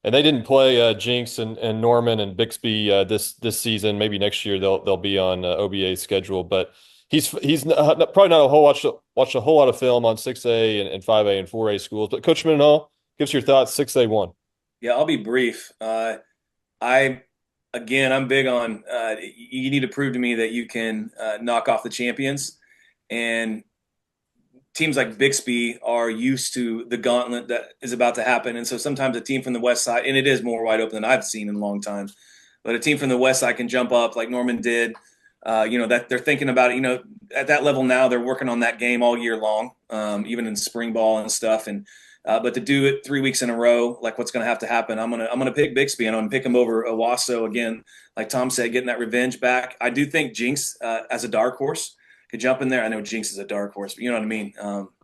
and they didn't play Jinx and Norman and Bixby this season. Maybe next year they'll be on OBA's schedule, but he's probably not watched a whole lot of film on 6A and 5A and 4A schools. But Coach Mendenhall, give us your thoughts. 6A1. Yeah, I'll be brief. I'm big on you need to prove to me that you can knock off the champions, and teams like Bixby are used to the gauntlet that is about to happen. And so sometimes a team from the west side, and it is more wide open than I've seen in a long time, but a team from the west side can jump up like Norman did. That they're thinking about it, at that level now, they're working on that game all year long, even in spring ball and stuff. And but to do it 3 weeks in a row, like what's going to have to happen, I'm gonna pick Bixby, and I'm gonna pick him over Owasso again. Like Tom said, getting that revenge back. I do think Jinx as a dark horse could jump in there. I know Jinx is a dark horse, but you know what I mean.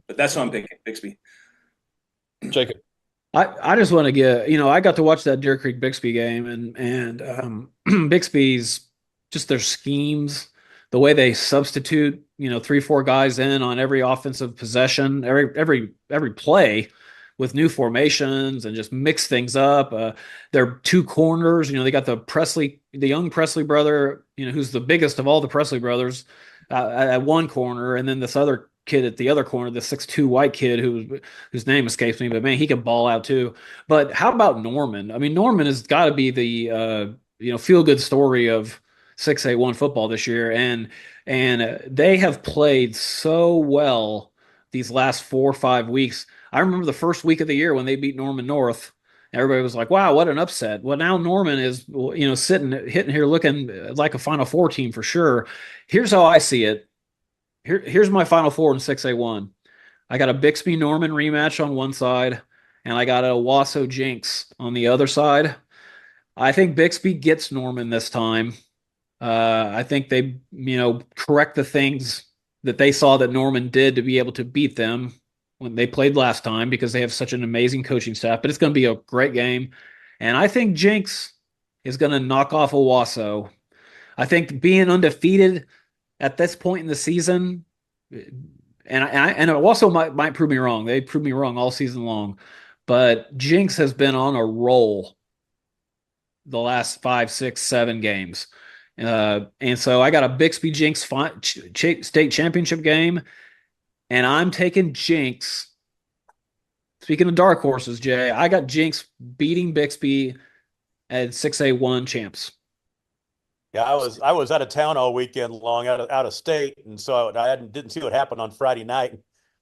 But that's what I'm picking, Bixby. Jacob, I just want to get I got to watch that Deer Creek Bixby game, and Bixby's just their schemes, the way they substitute 3-4 guys in on every offensive possession, every play. with new formations and just mix things up. They're two corners. They got the young Presley brother, who's the biggest of all the Presley brothers at one corner, and then this other kid at the other corner, the 6'2" white kid whose name escapes me, but man, he can ball out too. But how about Norman? I mean, Norman has got to be the feel good story of 6A1 football this year, and they have played so well these last 4 or 5 weeks. I remember the first week of the year when they beat Norman North. Everybody was like, "Wow, what an upset!" Well, now Norman is, hitting here looking like a Final Four team for sure. Here's how I see it. Here's my Final Four in 6A1. I got a Bixby Norman rematch on one side, and I got a Wasso Jinx on the other side. I think Bixby gets Norman this time. I think they, correct the things that they saw that Norman did to be able to beat them when they played last time, because they have such an amazing coaching staff. But it's going to be a great game. And I think Jinx is going to knock off Owasso. I think being undefeated at this point in the season, and Owasso might prove me wrong. They proved me wrong all season long. But Jinx has been on a roll the last 5, 6, 7 games. And so I got a Bixby Jinx state championship game, and I'm taking Jinx. Speaking of dark horses, Jay, I got Jinx beating Bixby at 6A1 champs. Yeah, I was out of town all weekend long, out of state, and so I didn't see what happened on Friday night.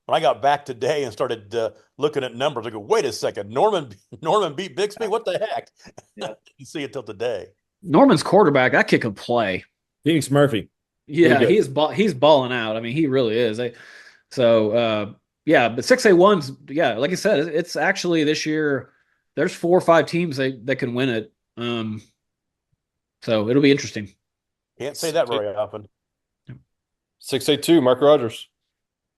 When I got back today and started looking at numbers, I go, wait a second, Norman beat Bixby? What the heck? Yeah. I didn't see it till today. Norman's quarterback, that kid can play. Phoenix Murphy. Yeah, he's balling out. I mean, he really is. But 6A1's, like I said, it's actually this year, there's 4 or 5 teams that can win it. So it'll be interesting. Can't say that very often. 6A2, Mark Rogers.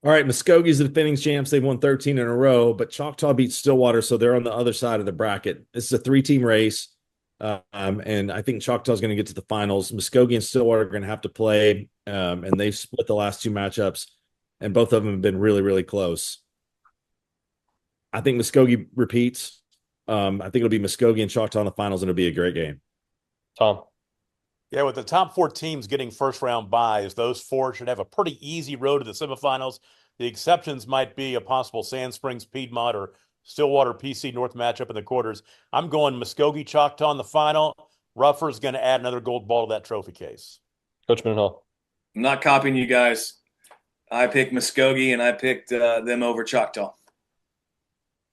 All right, Muskogee's the defending champs. They've won 13 in a row, but Choctaw beat Stillwater, so they're on the other side of the bracket. This is a 3-team race. And I think Choctaw's going to get to the finals. Muskogee and Stillwater are going to have to play, and they've split the last 2 matchups, and both of them have been really, really close. I think Muskogee repeats. I think it'll be Muskogee and Choctaw in the finals, and it'll be a great game. Tom. Yeah, with the top 4 teams getting first-round byes, those 4 should have a pretty easy road to the semifinals. The exceptions might be a possible Sand Springs Piedmont or Stillwater PC North matchup in the quarters. I'm going Muskogee Choctaw in the final. Ruffer's going to add another gold ball to that trophy case. Coach Mendenhall. I'm not copying you guys. I picked Muskogee, and I picked them over Choctaw.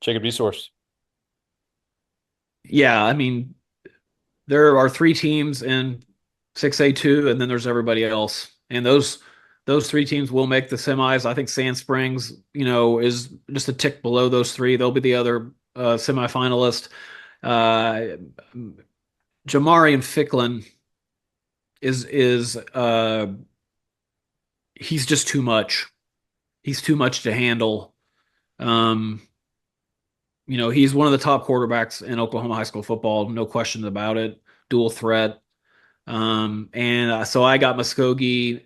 Jacob DeSource. Yeah, I mean, there are 3 teams in 6A2, and then there's everybody else. And those 3 teams will make the semis. I think Sand Springs, is just a tick below those 3. They'll be the other semifinalist. Jamarian Ficklin is he's just too much. He's too much to handle. He's one of the top quarterbacks in Oklahoma high school football, no question about it. Dual threat. So I got Muskogee,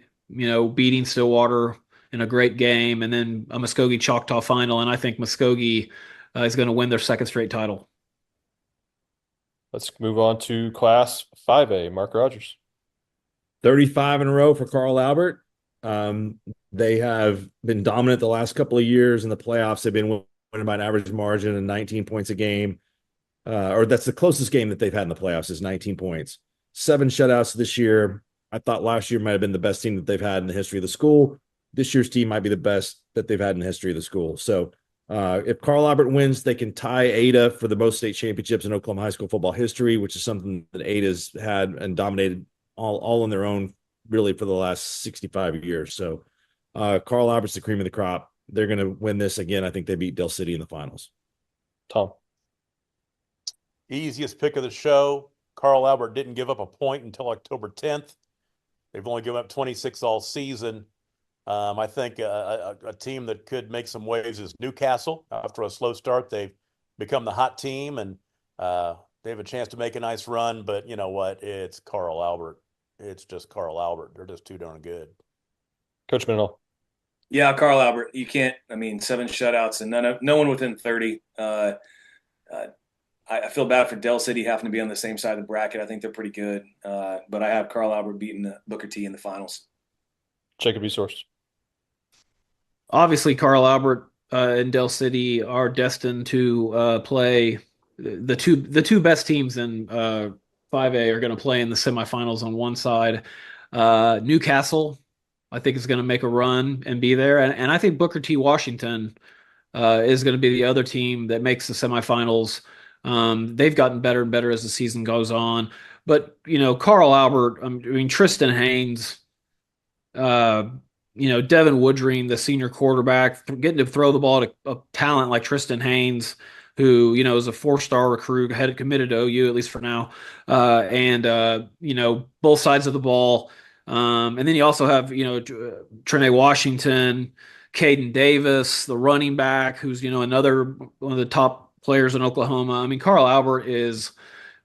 beating Stillwater in a great game, and then a Muskogee Choctaw final, and I think Muskogee is going to win their 2nd straight title. Let's move on to Class 5A. Mark Rogers. 35 in a row for Carl Albert. They have been dominant the last couple of years in the playoffs. They've been winning by an average margin of 19 points a game. Or that's the closest game that they've had in the playoffs is 19 points. 7 shutouts this year. I thought last year might have been the best team that they've had in the history of the school. This year's team might be the best that they've had in the history of the school. So if Carl Albert wins, they can tie Ada for the most state championships in Oklahoma high school football history, which is something that Ada's had and dominated all on their own really for the last 65 years. So Carl Albert's the cream of the crop. They're going to win this again. I think they beat Del City in the finals. Tom. Easiest pick of the show. Carl Albert didn't give up a point until October 10th. They've only given up 26 all season. I think a team that could make some waves is Newcastle. After a slow start, they've become the hot team, and they have a chance to make a nice run. But you know what? It's Carl Albert. It's just Carl Albert. They're just too darn good. Coach Mendenhall. Yeah, Carl Albert. You can't. I mean, 7 shutouts and no one within 30. I feel bad for Dell City having to be on the same side of the bracket. I think they're pretty good, but I have Carl Albert beating the Booker T in the finals. Jacob Esource. Obviously, Carl Albert and Dell City are destined to play the two best teams in 5A are going to play in the semifinals on one side. Newcastle, I think, is going to make a run and be there, and I think Booker T Washington is going to be the other team that makes the semifinals. They've gotten better and better as the season goes on, but Carl Albert, I mean Tristan Haynes. Devin Woodring, the senior quarterback, getting to throw the ball to a talent like Tristan Haynes, who, is a 4-star recruit, had committed to OU, at least for now. Both sides of the ball. And then you also have, Trene Washington, Caden Davis, the running back, who's, another one of the top players in Oklahoma. I mean, Carl Albert is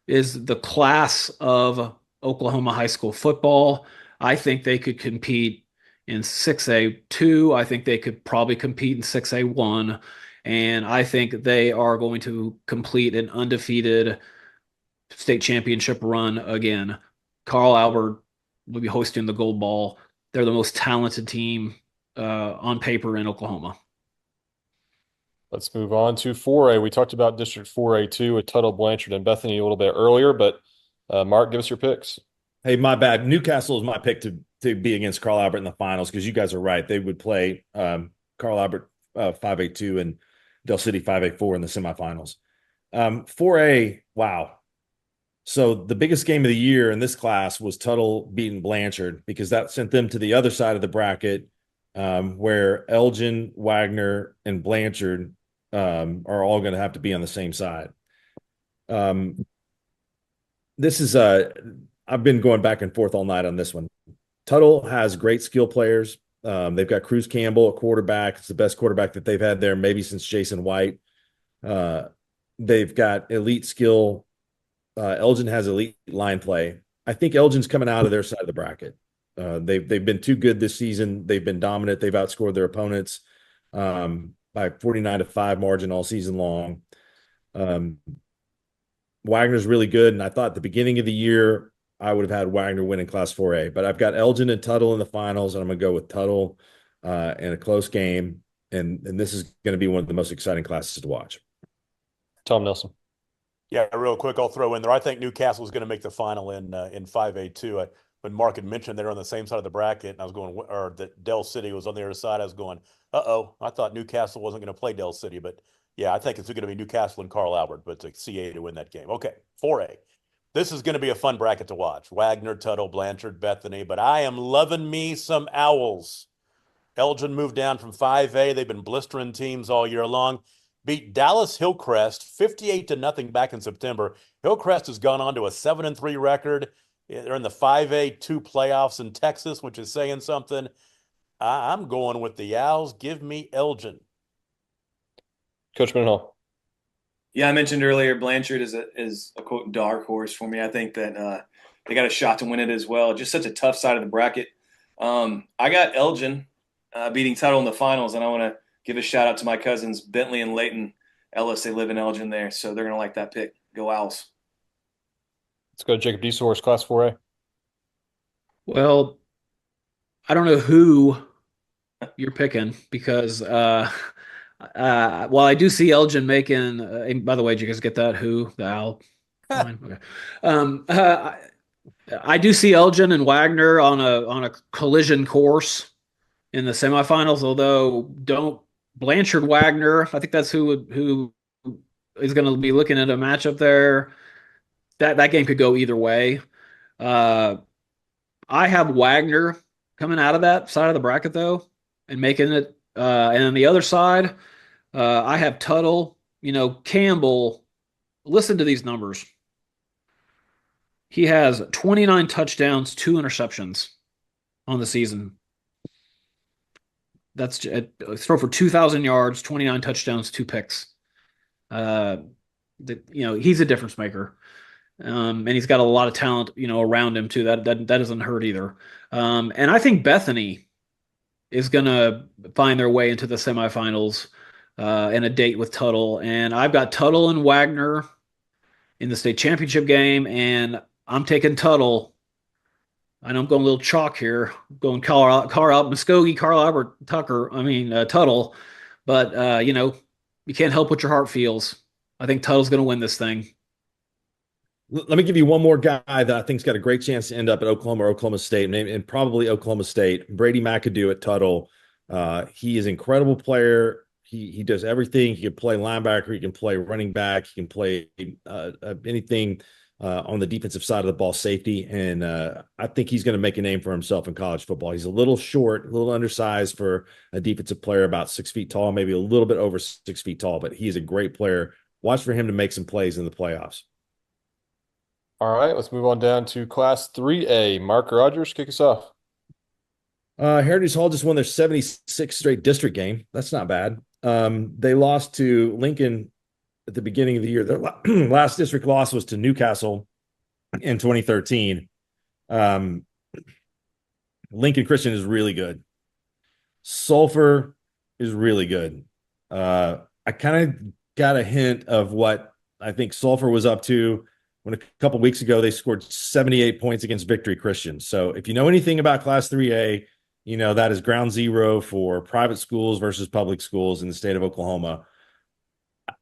the class of Oklahoma high school football. I think they could compete in 6A2. I think they could probably compete in 6A1. And I think they are going to complete an undefeated state championship run again. Carl Albert will be hosting the Gold Ball. They're the most talented team on paper in Oklahoma. Let's move on to 4A. We talked about District 4A2 with Tuttle, Blanchard, and Bethany a little bit earlier, but Mark, give us your picks. Hey, my bad. Newcastle is my pick to be against Carl Albert in the finals because you guys are right. They would play Carl Albert 5A2 and Del City 5A4 in the semifinals. 4A, wow. So the biggest game of the year in this class was Tuttle beating Blanchard because that sent them to the other side of the bracket where Elgin, Wagner, and Blanchard are all going to have to be on the same side. This is I've been going back and forth all night on this one. Tuttle has great skill players. They've got Cruz Campbell at quarterback. It's the best quarterback that they've had there, maybe since Jason White. They've got elite skill. Elgin has elite line play. I think Elgin's coming out of their side of the bracket. They've been too good this season. They've been dominant. They've outscored their opponents by 49-5 margin all season long. Wagner's really good, and I thought at the beginning of the year I would have had Wagner win in Class 4A, but I've got Elgin and Tuttle in the finals, and I'm going to go with Tuttle in a close game, and this is going to be one of the most exciting classes to watch. Tom Nelson. Yeah, real quick, I'll throw in there. I think Newcastle is going to make the final in 5A2. When Mark had mentioned they're on the same side of the bracket, and I was going, or that Del City was on the other side, I was going, I thought Newcastle wasn't going to play Del City, but yeah, I think it's going to be Newcastle and Carl Albert, but it's CA to win that game. Okay, 4A. This is going to be a fun bracket to watch. Wagner, Tuttle, Blanchard, Bethany, but I am loving me some Owls. Elgin moved down from 5A. They've been blistering teams all year long. Beat Dallas Hillcrest 58-0 back in September. Hillcrest has gone on to a 7-3 record. They're in the 5A2 playoffs in Texas, which is saying something. I'm going with the Owls. Give me Elgin. Coach Mendenhall. Yeah, I mentioned earlier Blanchard is a quote dark horse for me. I think that they got a shot to win it as well. Just such a tough side of the bracket. I got Elgin beating Tuttle in the finals, and I want to give a shout out to my cousins Bentley and Leighton Ellis. They live in Elgin there, so they're going to like that pick. Go Owls. Let's go to Jacob Desource, Class 4A. Well, I don't know who you're picking because while I do see Elgin making, by the way, did you guys get that? Who? The Owl? Fine. Okay. I do see Elgin and Wagner on a collision course in the semifinals, although don't Blanchard Wagner. I think that's who is going to be looking at a matchup there. That game could go either way. I have Wagner coming out of that side of the bracket though and making it. And on the other side, I have Tuttle. Campbell. Listen to these numbers. He has 29 touchdowns, 2 interceptions on the season. That's throw for 2,000 yards, 29 touchdowns, 2 picks. He's a difference maker. And he's got a lot of talent, around him too. That doesn't hurt either. And I think Bethany is going to find their way into the semifinals and a date with Tuttle. And I've got Tuttle and Wagner in the state championship game, and I'm taking Tuttle. I know I'm going a little chalk here, going Muskogee, Carl Albert, Tuttle. But, you can't help what your heart feels. I think Tuttle's going to win this thing. Let me give you one more guy that I think's got a great chance to end up at Oklahoma or Oklahoma State, and probably Oklahoma State. Brady McAdoo at Tuttle. He is an incredible player. He does everything. He can play linebacker. He can play running back. He can play anything on the defensive side of the ball, safety. And I think he's going to make a name for himself in college football. He's a little short, a little undersized for a defensive player, about 6 feet tall, maybe a little bit over 6 feet tall, but he's a great player. Watch for him to make some plays in the playoffs. All right, let's move on down to Class 3A. Mark Rogers, kick us off. Heritage Hall just won their 76th straight district game. That's not bad. They lost to Lincoln at the beginning of the year. Their last district loss was to Newcastle in 2013. Lincoln Christian is really good. Sulphur is really good. I kind of got a hint of what I think Sulphur was up to when a couple weeks ago they scored 78 points against Victory Christian. So if you know anything about Class 3A, you know that is ground zero for private schools versus public schools in the state of Oklahoma.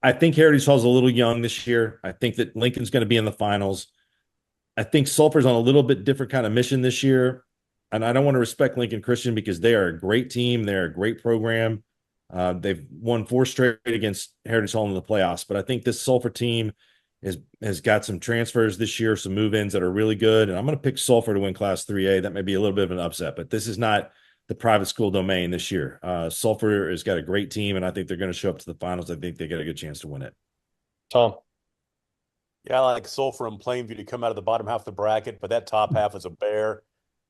I think Heritage Hall's a little young this year. I think that Lincoln's going to be in the finals. I think Sulphur's on a little bit different kind of mission this year. And I don't want to respect Lincoln Christian because they are a great team. They're a great program. They've won 4 straight against Heritage Hall in the playoffs. But I think this Sulphur team has got some transfers this year, some move-ins that are really good. And I'm going to pick Sulphur to win Class 3A. That may be a little bit of an upset, but this is not the private school domain this year. Sulphur has got a great team, and I think they're going to show up to the finals. I think they get a good chance to win it. Tom. Yeah, I like Sulphur and Plainview to come out of the bottom half of the bracket, but that top half is a bear.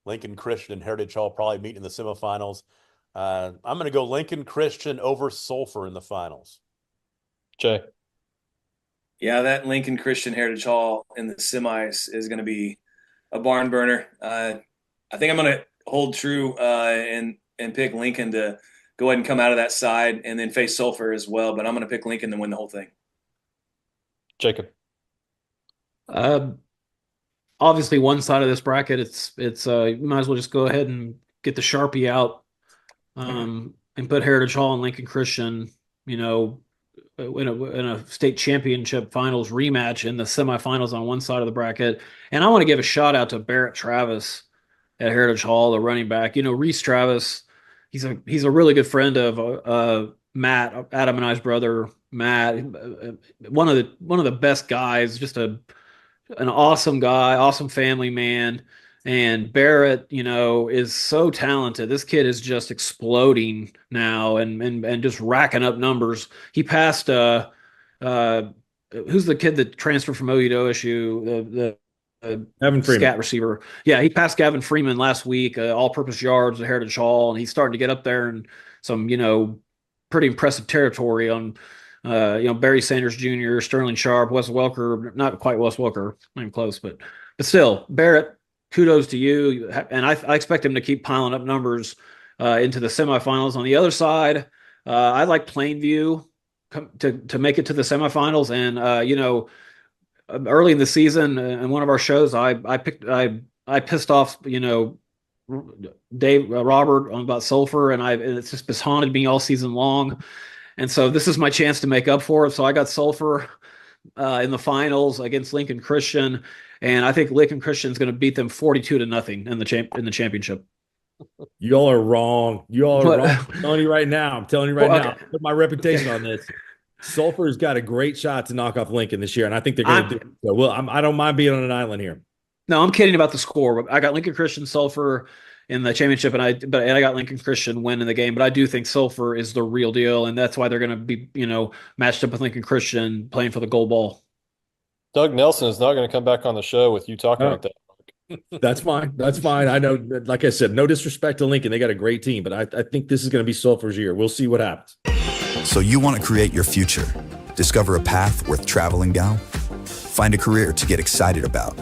Lincoln Christian and Heritage Hall probably meet in the semifinals. I'm going to go Lincoln Christian over Sulphur in the finals. Jay. Yeah, that Lincoln Christian Heritage Hall in the semis is going to be a barn burner. I think I'm going to hold true and pick Lincoln to go ahead and come out of that side and then face Sulphur as well. But I'm going to pick Lincoln to win the whole thing. Jacob. Obviously, one side of this bracket, it's you might as well just go ahead and get the Sharpie out and put Heritage Hall and Lincoln Christian, in a state championship finals rematch in the semifinals on one side of the bracket. And I want to give a shout out to Barrett Travis at Heritage Hall, the running back. Reese Travis, he's a really good friend of Matt, Adam and I's brother, Matt. One of the best guys, just an awesome guy, awesome family man. And Barrett, is so talented. This kid is just exploding now and just racking up numbers. He passed who's the kid that transferred from OU to OSU, the Gavin Freeman, scat receiver. Yeah, he passed Gavin Freeman last week, all-purpose yards at Heritage Hall, and he's starting to get up there in some, pretty impressive territory on Barry Sanders Jr., Sterling Sharp, Wes Welker, not quite Wes Welker, not even close, but still, Barrett, kudos to you. And I expect him to keep piling up numbers into the semifinals. On the other side, I like Plainview to make it to the semifinals. And, early in the season in one of our shows, I pissed off, Dave Robert about Sulphur, and it's just haunted me all season long. And so this is my chance to make up for it. So I got Sulphur in the finals against Lincoln Christian. And I think Lincoln Christian is going to beat them 42-0 in the championship. Y'all are wrong. Y'all are wrong. I'm telling you right now. I put my reputation on this. Sulphur's got a great shot to knock off Lincoln this year, and I think they're going to do it. So, well, I don't mind being on an island here. No, I'm kidding about the score. But I got Lincoln Christian, Sulphur in the championship, and I got Lincoln Christian winning the game. But I do think Sulphur is the real deal, and that's why they're going to be matched up with Lincoln Christian playing for the gold ball. Doug Nelson is not going to come back on the show with you talking like that. That's fine. That's fine. I know, like I said, no disrespect to Lincoln. They got a great team, but I think this is going to be Sulphur's year. We'll see what happens. So you want to create your future, discover a path worth traveling down, find a career to get excited about.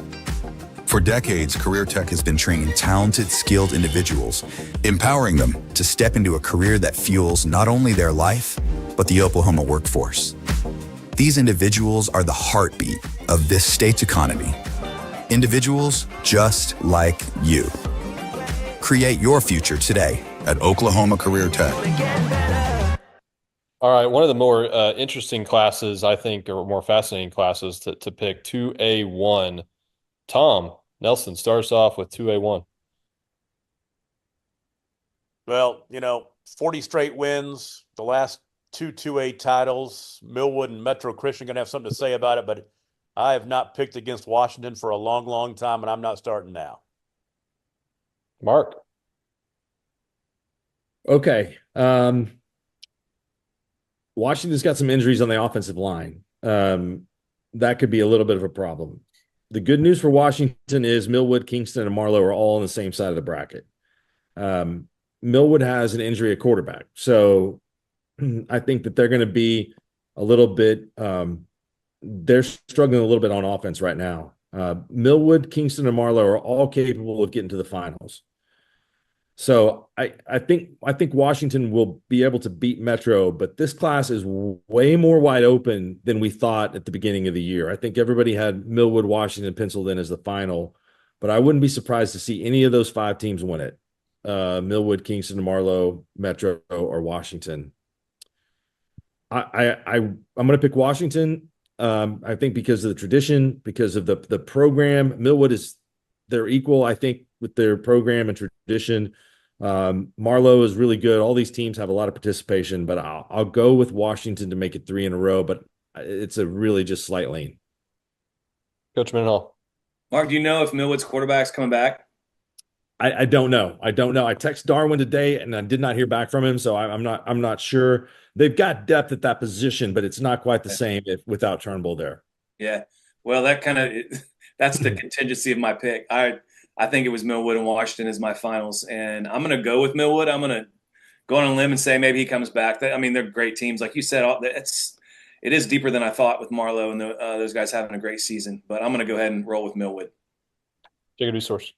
For decades, Career Tech has been training talented, skilled individuals, empowering them to step into a career that fuels not only their life, but the Oklahoma workforce. These individuals are the heartbeat of this state's economy. Individuals just like you. Create your future today at Oklahoma Career Tech. All right, one of the more interesting classes, I think, or more fascinating classes to pick, 2A1. Tom Nelson starts off with 2A1. Well, 40 straight wins, the last two 2A titles. Millwood and Metro Christian going to have something to say about it, but I have not picked against Washington for a long, long time, and I'm not starting now. Mark. Okay. Washington's got some injuries on the offensive line. That could be a little bit of a problem. The good news for Washington is Millwood, Kingston, and Marlowe are all on the same side of the bracket. Millwood has an injury at quarterback. So I think that they're going to be a little bit they're struggling a little bit on offense right now. Millwood, Kingston, and Marlowe are all capable of getting to the finals. So I think Washington will be able to beat Metro, but this class is way more wide open than we thought at the beginning of the year. I think everybody had Millwood, Washington penciled in as the final, but I wouldn't be surprised to see any of those 5 teams win it. Millwood, Kingston, Marlowe, Metro, or Washington. I'm going to pick Washington. I think because of the tradition, because of the program. Millwood they're equal, I think, with their program and tradition. Marlowe is really good. All these teams have a lot of participation, but I'll go with Washington to make it 3 in a row, but it's a really just slight lean. Coach Mendenhall. Mark, do you know if Millwood's quarterback's coming back? I don't know. I texted Darwin today and I did not hear back from him, so I'm not sure. They've got depth at that position, but it's not quite the same without Turnbull there. Yeah. Well, that's the contingency of my pick. I think it was Millwood and Washington as my finals, and I'm going to go with Millwood. I'm going to go on a limb and say maybe he comes back. They're great teams. Like you said, it is deeper than I thought with Marlowe and those guys having a great season, but I'm going to go ahead and roll with Millwood. Jacob Resource.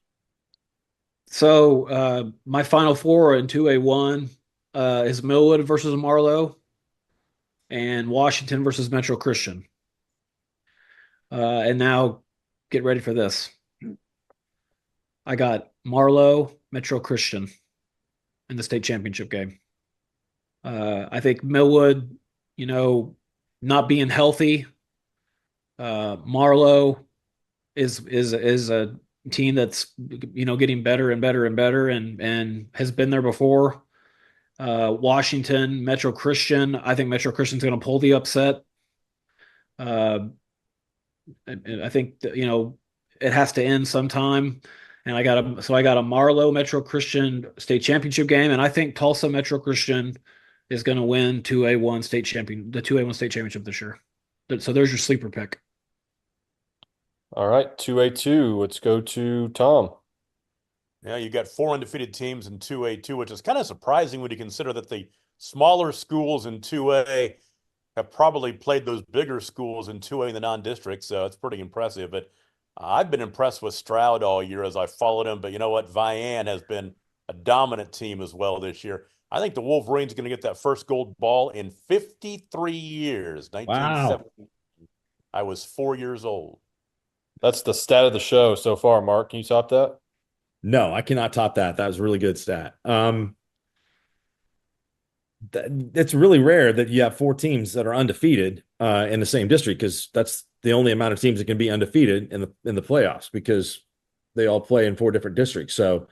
So my final 4 in 2A1 is Millwood versus Marlowe and Washington versus Metro Christian. And now get ready for this. I got Marlowe, Metro Christian in the state championship game. I think Millwood, not being healthy, Marlowe is a team that's getting better and better and better and has been there before. Washington, Metro Christian. I think Metro Christian's going to pull the upset. I think that, it has to end sometime. And I got a Marlowe Metro Christian state championship game, and I think Tulsa Metro Christian is going to win the 2A1 state championship this year. So there's your sleeper pick. All right, 2A2. Let's go to Tom. Yeah, you got 4 undefeated teams in 2A2, which is kind of surprising when you consider that the smaller schools in 2A have probably played those bigger schools in 2A in the non-district, so it's pretty impressive. But I've been impressed with Stroud all year as I followed him, but you know what? Vian has been a dominant team as well this year. I think the Wolverines are going to get that first gold ball in 53 years. 1970. Wow. I was 4 years old. That's the stat of the show so far, Mark. Can you top that? No, I cannot top that. That was a really good stat. It's really rare that you have 4 teams that are undefeated in the same district, because that's the only amount of teams that can be undefeated in the playoffs, because they all play in 4 different districts. So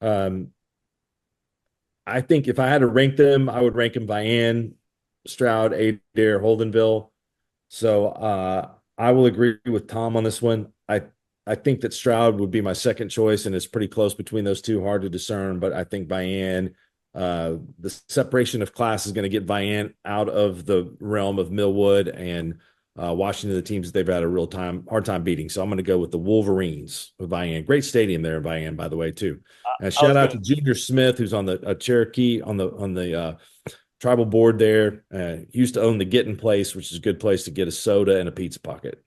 I think if I had to rank them, I would rank them Vian, Stroud, Adair, Holdenville. So I will agree with Tom on this one. I think that Stroud would be my second choice, and it's pretty close between those two, hard to discern. But I think Vian, the separation of class is going to get Vian out of the realm of Millwood and Washington, the teams that they've had a hard time beating. So I'm going to go with the Wolverines with Vian. Great stadium there in Vian, by the way, too. And shout out to Junior Smith, who's on the Cherokee on the tribal board there. Used to own the Getting Place, which is a good place to get a soda and a pizza pocket.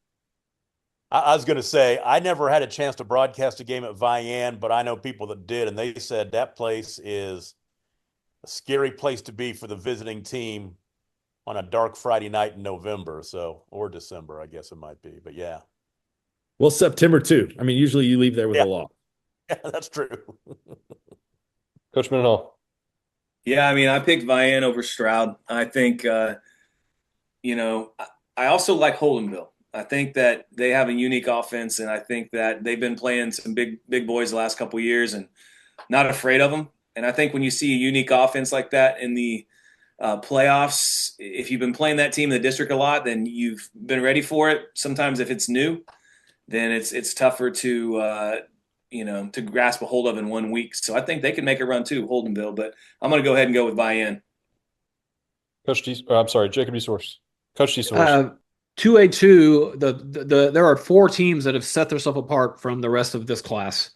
I was going to say, I never had a chance to broadcast a game at Vian, but I know people that did, and they said that place is a scary place to be for the visiting team on a dark Friday night in November, or December, I guess it might be. But yeah. Well, September too. I mean, usually you leave there with a loss. Yeah, that's true. Coach Mendenhall. Yeah, I mean, I picked Vian over Stroud. I think, you know, I also like Holdenville. I think that they have a unique offense, and I think that they've been playing some big boys the last couple of years and not afraid of them. And I think when you see a unique offense like that in the playoffs, if you've been playing that team in the district a lot, then you've been ready for it. Sometimes if it's new, then it's tougher to to grasp a hold of in 1 week. So I think they can make a run too, Holdenville. But I'm going to go ahead and go with Vian. I'm sorry, Jacob D. Source. Coach D. Source. 2A2, there are 4 teams that have set themselves apart from the rest of this class.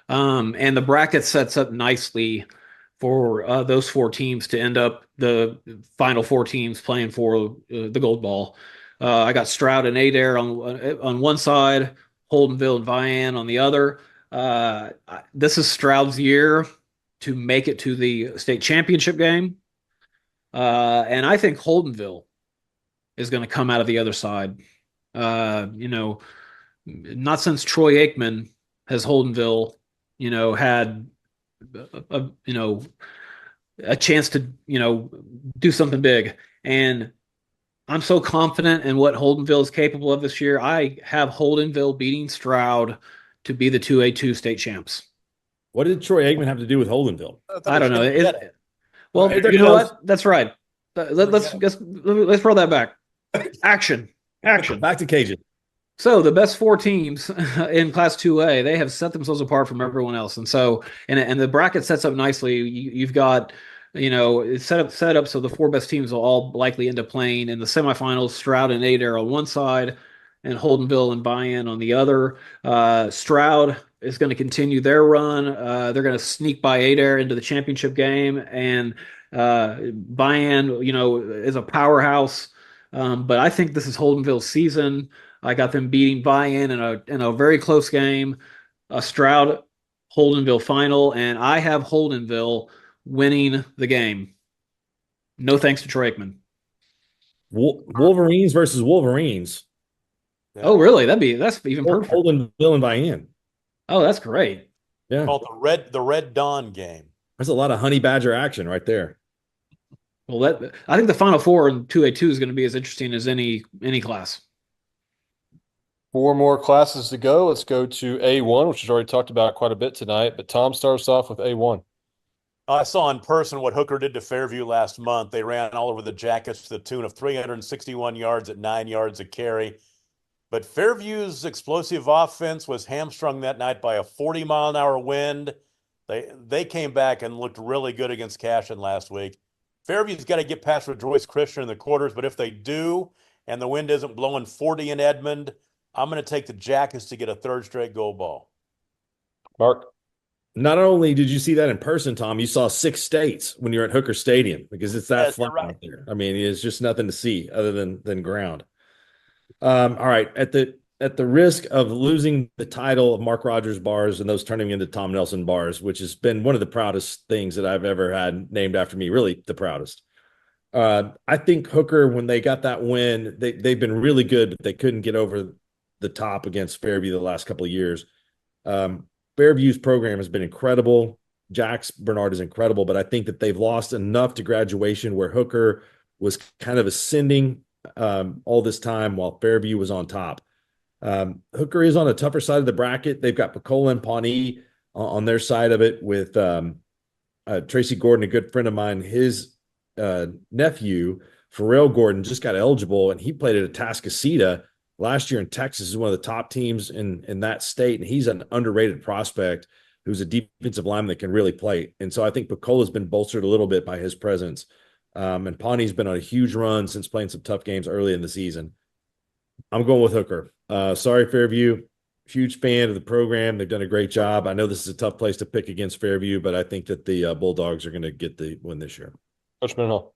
And the bracket sets up nicely for those 4 teams to end up the final 4 teams playing for the gold ball. I got Stroud and Adair on one side, Holdenville and Vian on the other. This is Stroud's year to make it to the state championship game. And I think Holdenville is going to come out of the other side. Not since Troy Aikman has Holdenville, had a chance to, do something big. And I'm so confident in what Holdenville is capable of this year. I have Holdenville beating Stroud to be the 2A2 state champs. What did Troy Aikman have to do with Holdenville? I don't know. Well, you know what? That's right. Let's roll that back. Action. Back to Cajun. So the best 4 teams in Class 2A, they have set themselves apart from everyone else, and so and the bracket sets up nicely. You've got, it's set up so the 4 best teams will all likely end up playing in the semifinals. Stroud and Adair on one side, and Holdenville and Vian on the other. Stroud is going to continue their run. They're going to sneak by Adair into the championship game, and Vian, is a powerhouse. But I think this is Holdenville's season. I got them beating Vian in a very close game, a Stroud Holdenville final, and I have Holdenville winning the game. No thanks to Troy Aikman. Wolverines versus Wolverines. Yeah. Oh, really? That's even perfect. Holdenville and Vian. Oh, that's great. Yeah. Called the Red Dawn game. There's a lot of honey badger action right there. Well, I think the Final Four in 2A2 is going to be as interesting as any class. 4 more classes to go. Let's go to A1, which is already talked about quite a bit tonight. But Tom starts off with A1. I saw in person what Hooker did to Fairview last month. They ran all over the Jackets to the tune of 361 yards at 9 yards a carry. But Fairview's explosive offense was hamstrung that night by a 40-mile-an-hour wind. They came back and looked really good against Cashin last week. Fairview's got to get past Rejoice Christian in the quarters, but if they do and the wind isn't blowing 40 in Edmond, I'm going to take the Jackets to get a 3rd straight gold ball. Mark? Not only did you see that in person, Tom, you saw 6 states when you're at Hooker Stadium because it's that flat out there. I mean, it's just nothing to see other than ground. All right. At the risk of losing the title of Mark Rogers bars and those turning into Tom Nelson bars, which has been one of the proudest things that I've ever had named after me, really the proudest. I think Hooker, when they got that win, they've been really good, but they couldn't get over the top against Fairview the last couple of years. Fairview's program has been incredible. Jax Bernard is incredible, but I think that they've lost enough to graduation where Hooker was kind of ascending all this time while Fairview was on top. Hooker is on a tougher side of the bracket. They've got Pecola and Pawnee on their side of it with Tracy Gordon, a good friend of mine. His nephew, Pharrell Gordon, just got eligible, and he played at Atascocita last year in Texas. Is one of the top teams in that state, and he's an underrated prospect who's a defensive lineman that can really play. And so I think Pecola's been bolstered a little bit by his presence. And Pawnee's been on a huge run since playing some tough games early in the season. I'm going with Hooker. Sorry, Fairview. Huge fan of the program. They've done a great job. I know this is a tough place to pick against Fairview, but I think that the Bulldogs are going to get the win this year. Coach Mendenhall.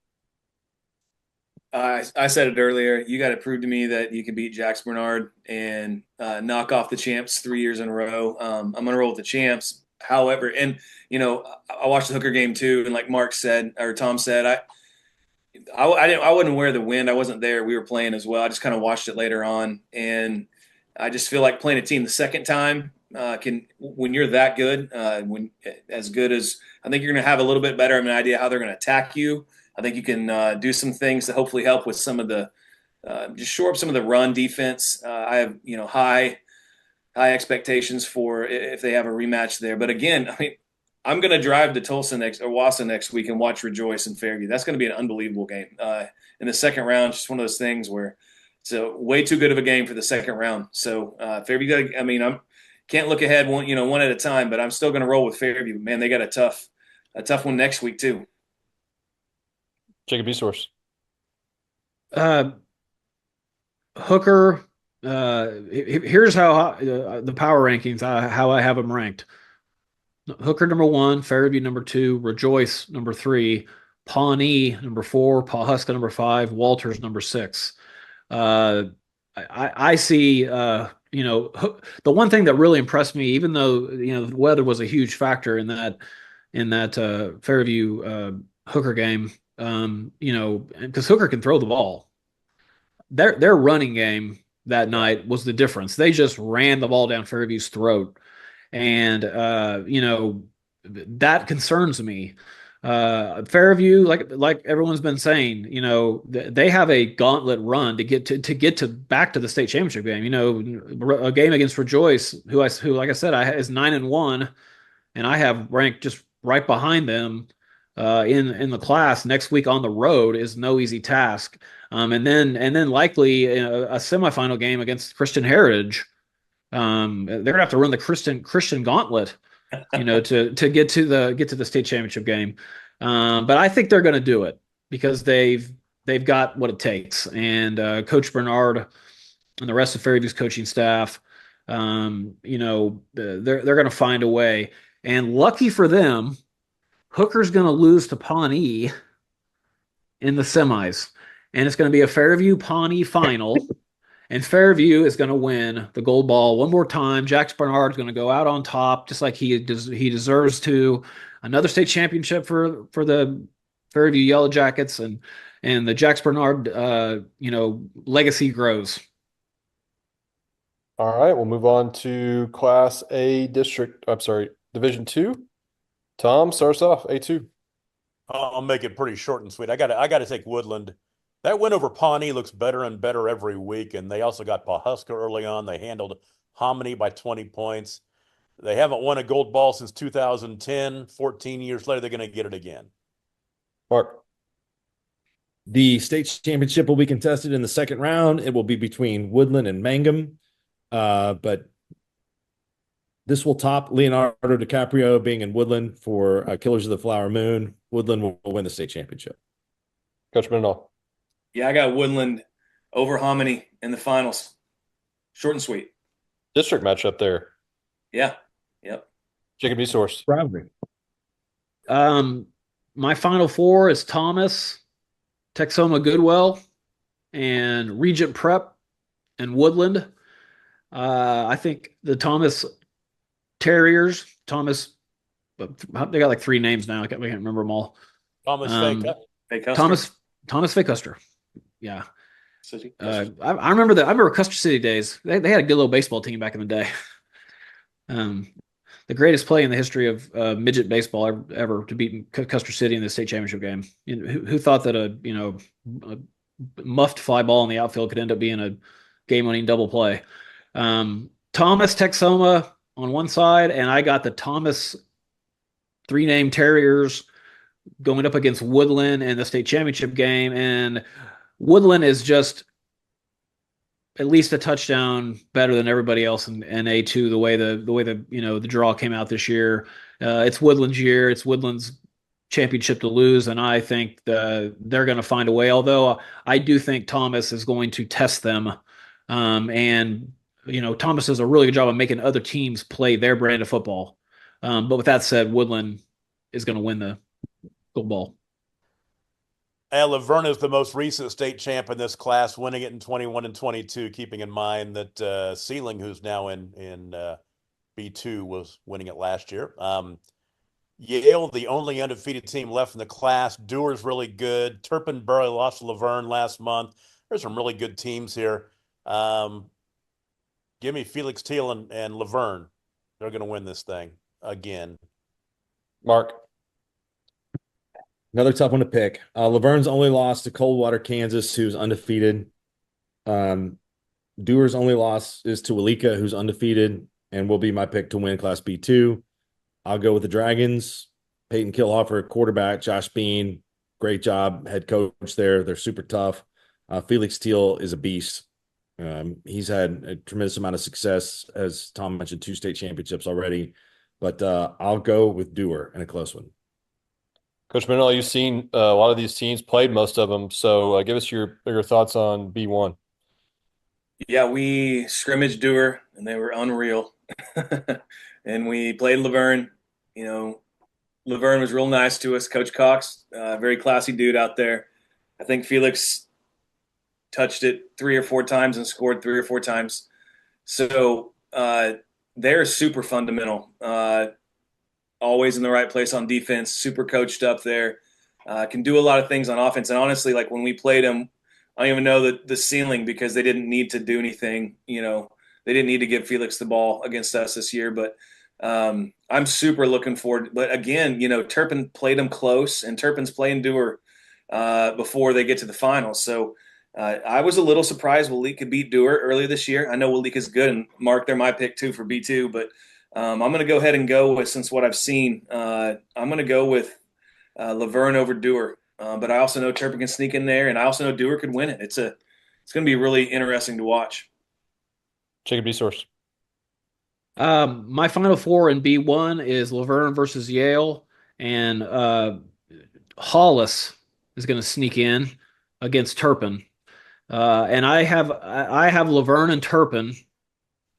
I said it earlier. You got to prove to me that you can beat Jax Bernard and knock off the champs 3 years in a row. I'm going to roll with the champs. However, and I watched the Hooker game too, and like Mark said, or Tom said, I wasn't aware of the wind. I wasn't there. We were playing as well. I just kind of watched it later on, and I just feel like playing a team the second time when you're that good, when as good as I think you're going to have a little bit better of an idea how they're going to attack you. I think you can do some things to hopefully help with some of the just shore up some of the run defense. I have high expectations for if they have a rematch there. But again, I mean, I'm going to drive to Tulsa or Wausau next week and watch Rejoice and Fairview. That's going to be an unbelievable game. In the second round, just one of those things where it's way too good of a game for the second round. So Fairview, I can't look ahead one at a time, but I'm still going to roll with Fairview. Man, they got a tough one next week too. Jacob Esource. Hooker. Here's how the power rankings, how I have them ranked. Hooker number 1, Fairview number 2, Rejoice number 3, Pawnee number 4, Pawhuska number 5, Walters number 6. I see, the one thing that really impressed me, even though the weather was a huge factor in that Fairview Hooker game, because Hooker can throw the ball. Their running game that night was the difference. They just ran the ball down Fairview's throat. And, that concerns me. Fairview, like everyone's been saying, they have a gauntlet run to get back to the state championship game. A game against Rejoice, who like I said, is 9-1, and I have ranked just right behind them in the class. Next week on the road is no easy task. And then likely a semifinal game against Christian Heritage. They're gonna have to run the Christian gauntlet, to get to the state championship game. But I think they're gonna do it because they've got what it takes. And Coach Bernard and the rest of Fairview's coaching staff, they're gonna find a way. And lucky for them, Hooker's gonna lose to Pawnee in the semis. And it's going to be a Fairview-Pawnee final, and Fairview is going to win the gold ball one more time. Jax Bernard is going to go out on top, just like he deserves to. Another state championship for the Fairview Yellow Jackets, and the Jax Bernard legacy grows. All right, we'll move on to Class A Division 2. Tom starts off A2. I'll make it pretty short and sweet. I got to take Woodland. That win over Pawnee looks better and better every week, and they also got Pawhuska early on. They handled Hominy by 20 points. They haven't won a gold ball since 2010. 14 years later, they're going to get it again. Mark. The state championship will be contested in the second round. It will be between Woodland and Mangum, but this will top Leonardo DiCaprio being in Woodland for Killers of the Flower Moon. Woodland will win the state championship. Coach Mendel. Yeah, I got Woodland over Hominy in the finals. Short and sweet. District matchup there. Yeah. Yep. Jacob Esource. Probably. My final four is Thomas, Texoma Goodwell, and Regent Prep and Woodland. I think the Thomas Terriers, they got like three names now. I can't remember them all. Thomas Fake Custer. Yeah. I remember Custer City days. They had a good little baseball team back in the day. The greatest play in the history of midget baseball ever to beat Custer City in the state championship game. Who thought that a muffed fly ball in the outfield could end up being a game-winning double play? Thomas Texoma on one side, and I got the Thomas three-name Terriers going up against Woodland in the state championship game, and Woodland is just at least a touchdown better than everybody else in A2. The way the draw came out this year, it's Woodland's year. It's Woodland's championship to lose, and I think they're going to find a way. Although I do think Thomas is going to test them, and Thomas does a really good job of making other teams play their brand of football. But with that said, Woodland is going to win the gold ball. Laverne is the most recent state champ in this class, winning it in 21 and 22, keeping in mind that Sealing, who's now in B2 was winning it last year. Yale, the only undefeated team left in the class. Dewar's really good. Turpin barely lost to Laverne last month. There's some really good teams here. Give me Felix Thiel and Laverne. They're going to win this thing again. Mark. Another tough one to pick. Laverne's only lost to Coldwater, Kansas, who's undefeated. Dewar's only loss is to Walika, who's undefeated, and will be my pick to win Class B2. I'll go with the Dragons. Peyton Killhofer, quarterback. Josh Bean, great job, head coach there. They're super tough. Felix Thiel is a beast. He's had a tremendous amount of success, as Tom mentioned, 2 state championships already. But I'll go with Dewar in a close one. Coach Mendel, you've seen a lot of these teams, played most of them. So give us your thoughts on B1. Yeah, we scrimmaged Dewar, and they were unreal. And we played Laverne. You know, Laverne was real nice to us. Coach Cox, very classy dude out there. I think Felix touched it 3 or 4 times and scored 3 or 4 times. So they're super fundamental. Always in the right place on defense, super coached up there. Can do a lot of things on offense. And honestly, like when we played them, I don't even know the ceiling because they didn't need to do anything. You know, they didn't need to give Felix the ball against us this year. But I'm super looking forward. But again, you know, Turpin played them close, and Turpin's playing Dewar before they get to the finals. So I was a little surprised Walika beat Dewar earlier this year. I know Walika's good, and Mark, they're my pick too for B2. But I'm going to go ahead and go with, since what I've seen, I'm going to go with Laverne over Dewar. But I also know Turpin can sneak in there, and I also know Dewar could win it. It's going to be really interesting to watch. Jacob Source. My final 4 in B1 is Laverne versus Yale, and Hollis is going to sneak in against Turpin. And I have Laverne and Turpin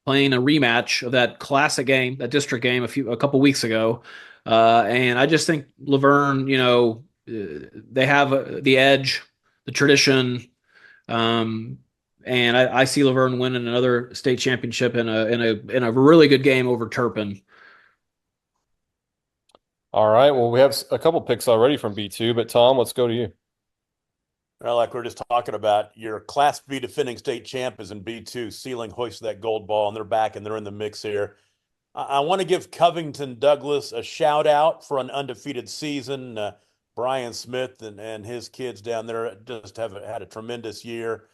playing a rematch of that classic game, that district game a couple weeks ago. And I just think Laverne, you know, they have the edge, the tradition, and I see Laverne winning another state championship in a really good game over Turpin. All right. Well, we have a couple picks already from B2, but Tom, let's go to you. Well, like we are just talking about, your Class B defending state champ is in B2. Sealing hoisted that gold ball, and they're back and they're in the mix here. I want to give Covington Douglas a shout out for an undefeated season. Brian Smith and his kids down there just have had a tremendous year.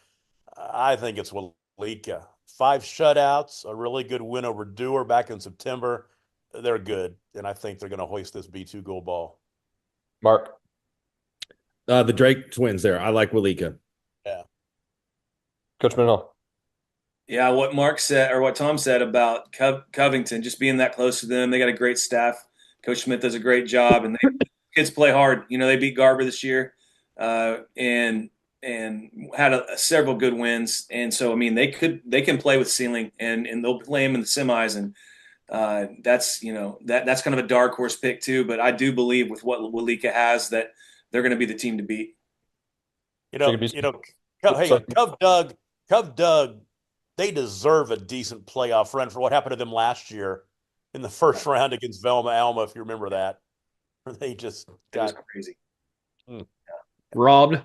I think it's Walika. 5 shutouts, a really good win over Dewar back in September. They're good, and I think they're going to hoist this B2 gold ball. Mark. The Drake twins there. I like Walika. Yeah. Coach Mendel. Yeah, what Mark said, or what Tom said about Covington, just being that close to them. They got a great staff. Coach Smith does a great job, and kids play hard. You know, they beat Garber this year, and had several good wins. And so, I mean, they can play with Sealing, and they'll play them in the semis. And that's, you know, that's kind of a dark horse pick too. But I do believe with what Walika has that they're going to be the team to beat. Cov Doug, they deserve a decent playoff run for what happened to them last year in the first round against Velma Alma, if you remember that. They just got crazy. Robbed.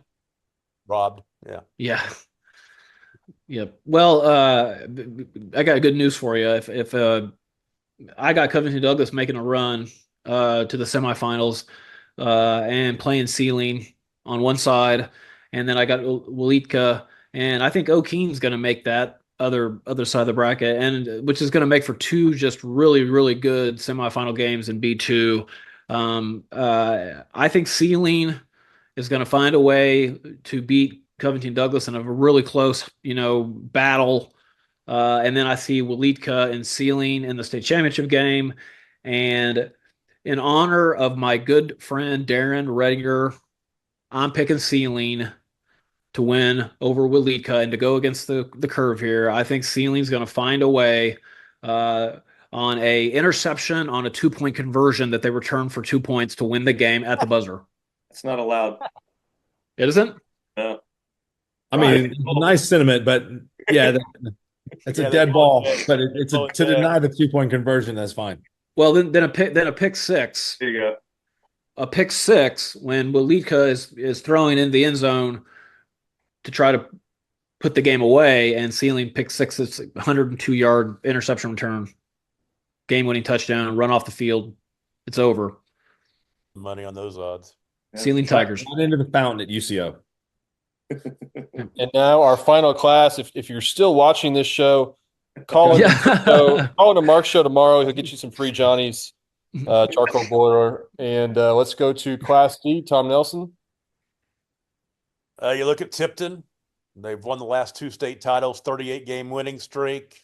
Yeah. Yeah. Yeah. Well, I got good news for you. If I got Covington Douglas making a run to the semifinals and playing Sealing on one side, and then I got Walika, and I think O'Keen's going to make that other side of the bracket, and which is going to make for 2 just really, really good semifinal games in B2. I think Sealing is going to find a way to beat Covington Douglas in a really close, you know, battle. And then I see Walika and Sealing in the state championship game. And in honor of my good friend Darren Redinger, I'm picking Sealing to win over Walika and to go against the curve here. I think Sealing's going to find a way on a interception on a 2-point conversion that they return for 2 points to win the game at the buzzer. It's not allowed. It isn't? No. I mean, nice sentiment, but yeah, It's Yeah, a dead ball, but Oh, to deny the 2-point conversion. That's fine. Well, then a pick six. There you go. A pick six when Walidka is throwing in the end zone to try to put the game away, and Sealing pick six. It's 102-yard interception return, game-winning touchdown, run off the field. It's over. money on those odds. Sealing Tigers. Not into the fountain at UCO. And now our final class. If you're still watching this show, call in. Call into Mark's show tomorrow. He'll get you some free Johnny's charcoal boiler. And let's go to Class D. Tom Nelson. You look at Tipton. They've won the last 2 state titles, 38-game winning streak.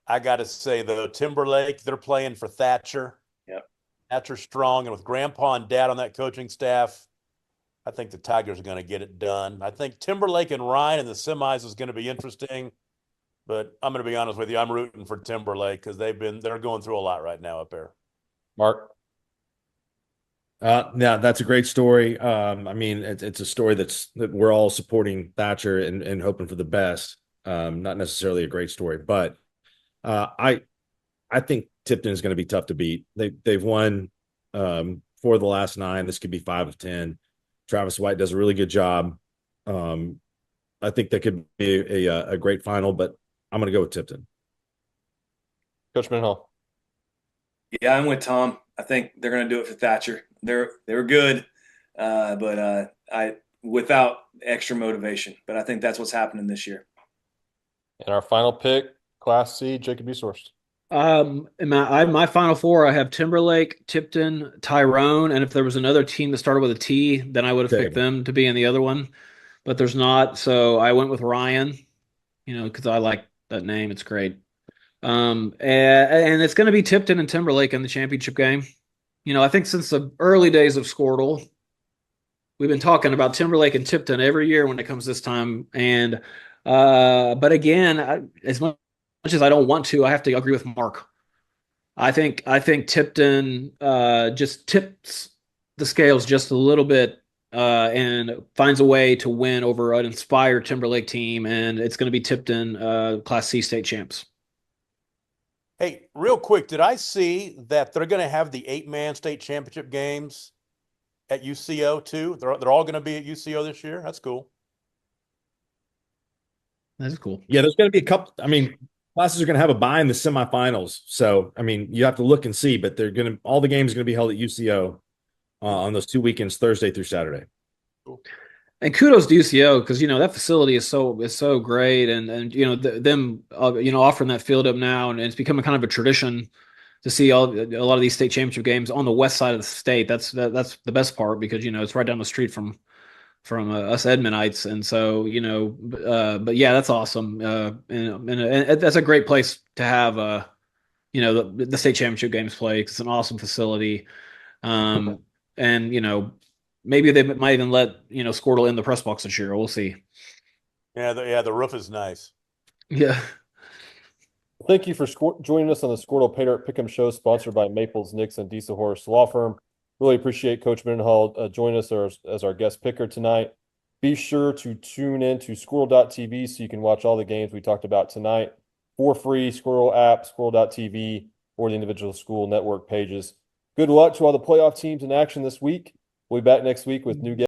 I got to say, though, Timberlake, they're playing for Thatcher. Yep. Thatcher's strong, and with Grandpa and Dad on that coaching staff, I think the Tigers are going to get it done. I think Timberlake and Ryan in the semis is going to be interesting, but I'm going to be honest with you, I'm rooting for Timberlake because they're going through a lot right now up there. Mark. Yeah, that's a great story. I mean, it's a story that we're all supporting Thatcher and hoping for the best. Not necessarily a great story, but I think Tipton is going to be tough to beat. They've won 4 of the last 9. This could be 5 of 10. Travis White does a really good job. I think that could be a great final, but I'm going to go with Tipton. Coach Mendenhall. Yeah, I'm with Tom. I think they're going to do it for Thatcher. They were good, but I without extra motivation. But I think that's what's happening this year. And our final pick, Class C, Jacob Easorst. My final 4, I have Timberlake, Tipton, Tyrone, and if there was another team that started with a T, then I would have picked them to be in the other one, but there's not. So I went with Ryan, because I like that name. It's great. And it's going to be Tipton and Timberlake in the championship game. I think since the early days of Skordle, we've been talking about Timberlake and Tipton every year when it comes this time. And but again, as much as I don't want to, I have to agree with Mark. I think Tipton just tips the scales just a little bit and finds a way to win over an inspired Timberlake team, and it's going to be Tipton, Class C state champs. Hey, real quick, did I see that they're going to have the 8-man state championship games at UCO too? They're all going to be at UCO this year. That's cool. That's cool. Yeah, there's going to be a couple. I mean, classes are going to have a bye in the semifinals. So, I mean, you have to look and see, but all the games are going to be held at UCO on those 2 weekends, Thursday through Saturday. Cool. And kudos to UCO because that facility is so great, and them offering that field up now, and it's becoming kind of a tradition to see a lot of these state championship games on the west side of the state. That's the best part because it's right down the street from us Edmondites, and so but yeah, that's awesome, and that's a great place to have the state championship games play. It's an awesome facility, and maybe they might even let Skordle in the press box this year. We'll see. Yeah, the roof is nice. Yeah. Thank you for joining us on the Skordle Pay Dirt Pick'em Show, sponsored by Maples, Nix, and Diesel Horse Law Firm. Really appreciate Coach Mendenhall joining us as our guest picker tonight. Be sure to tune in to Skordle.tv so you can watch all the games we talked about tonight for free. Skordle app, Skordle.tv, or the individual school network pages. Good luck to all the playoff teams in action this week. We'll be back next week with new guests.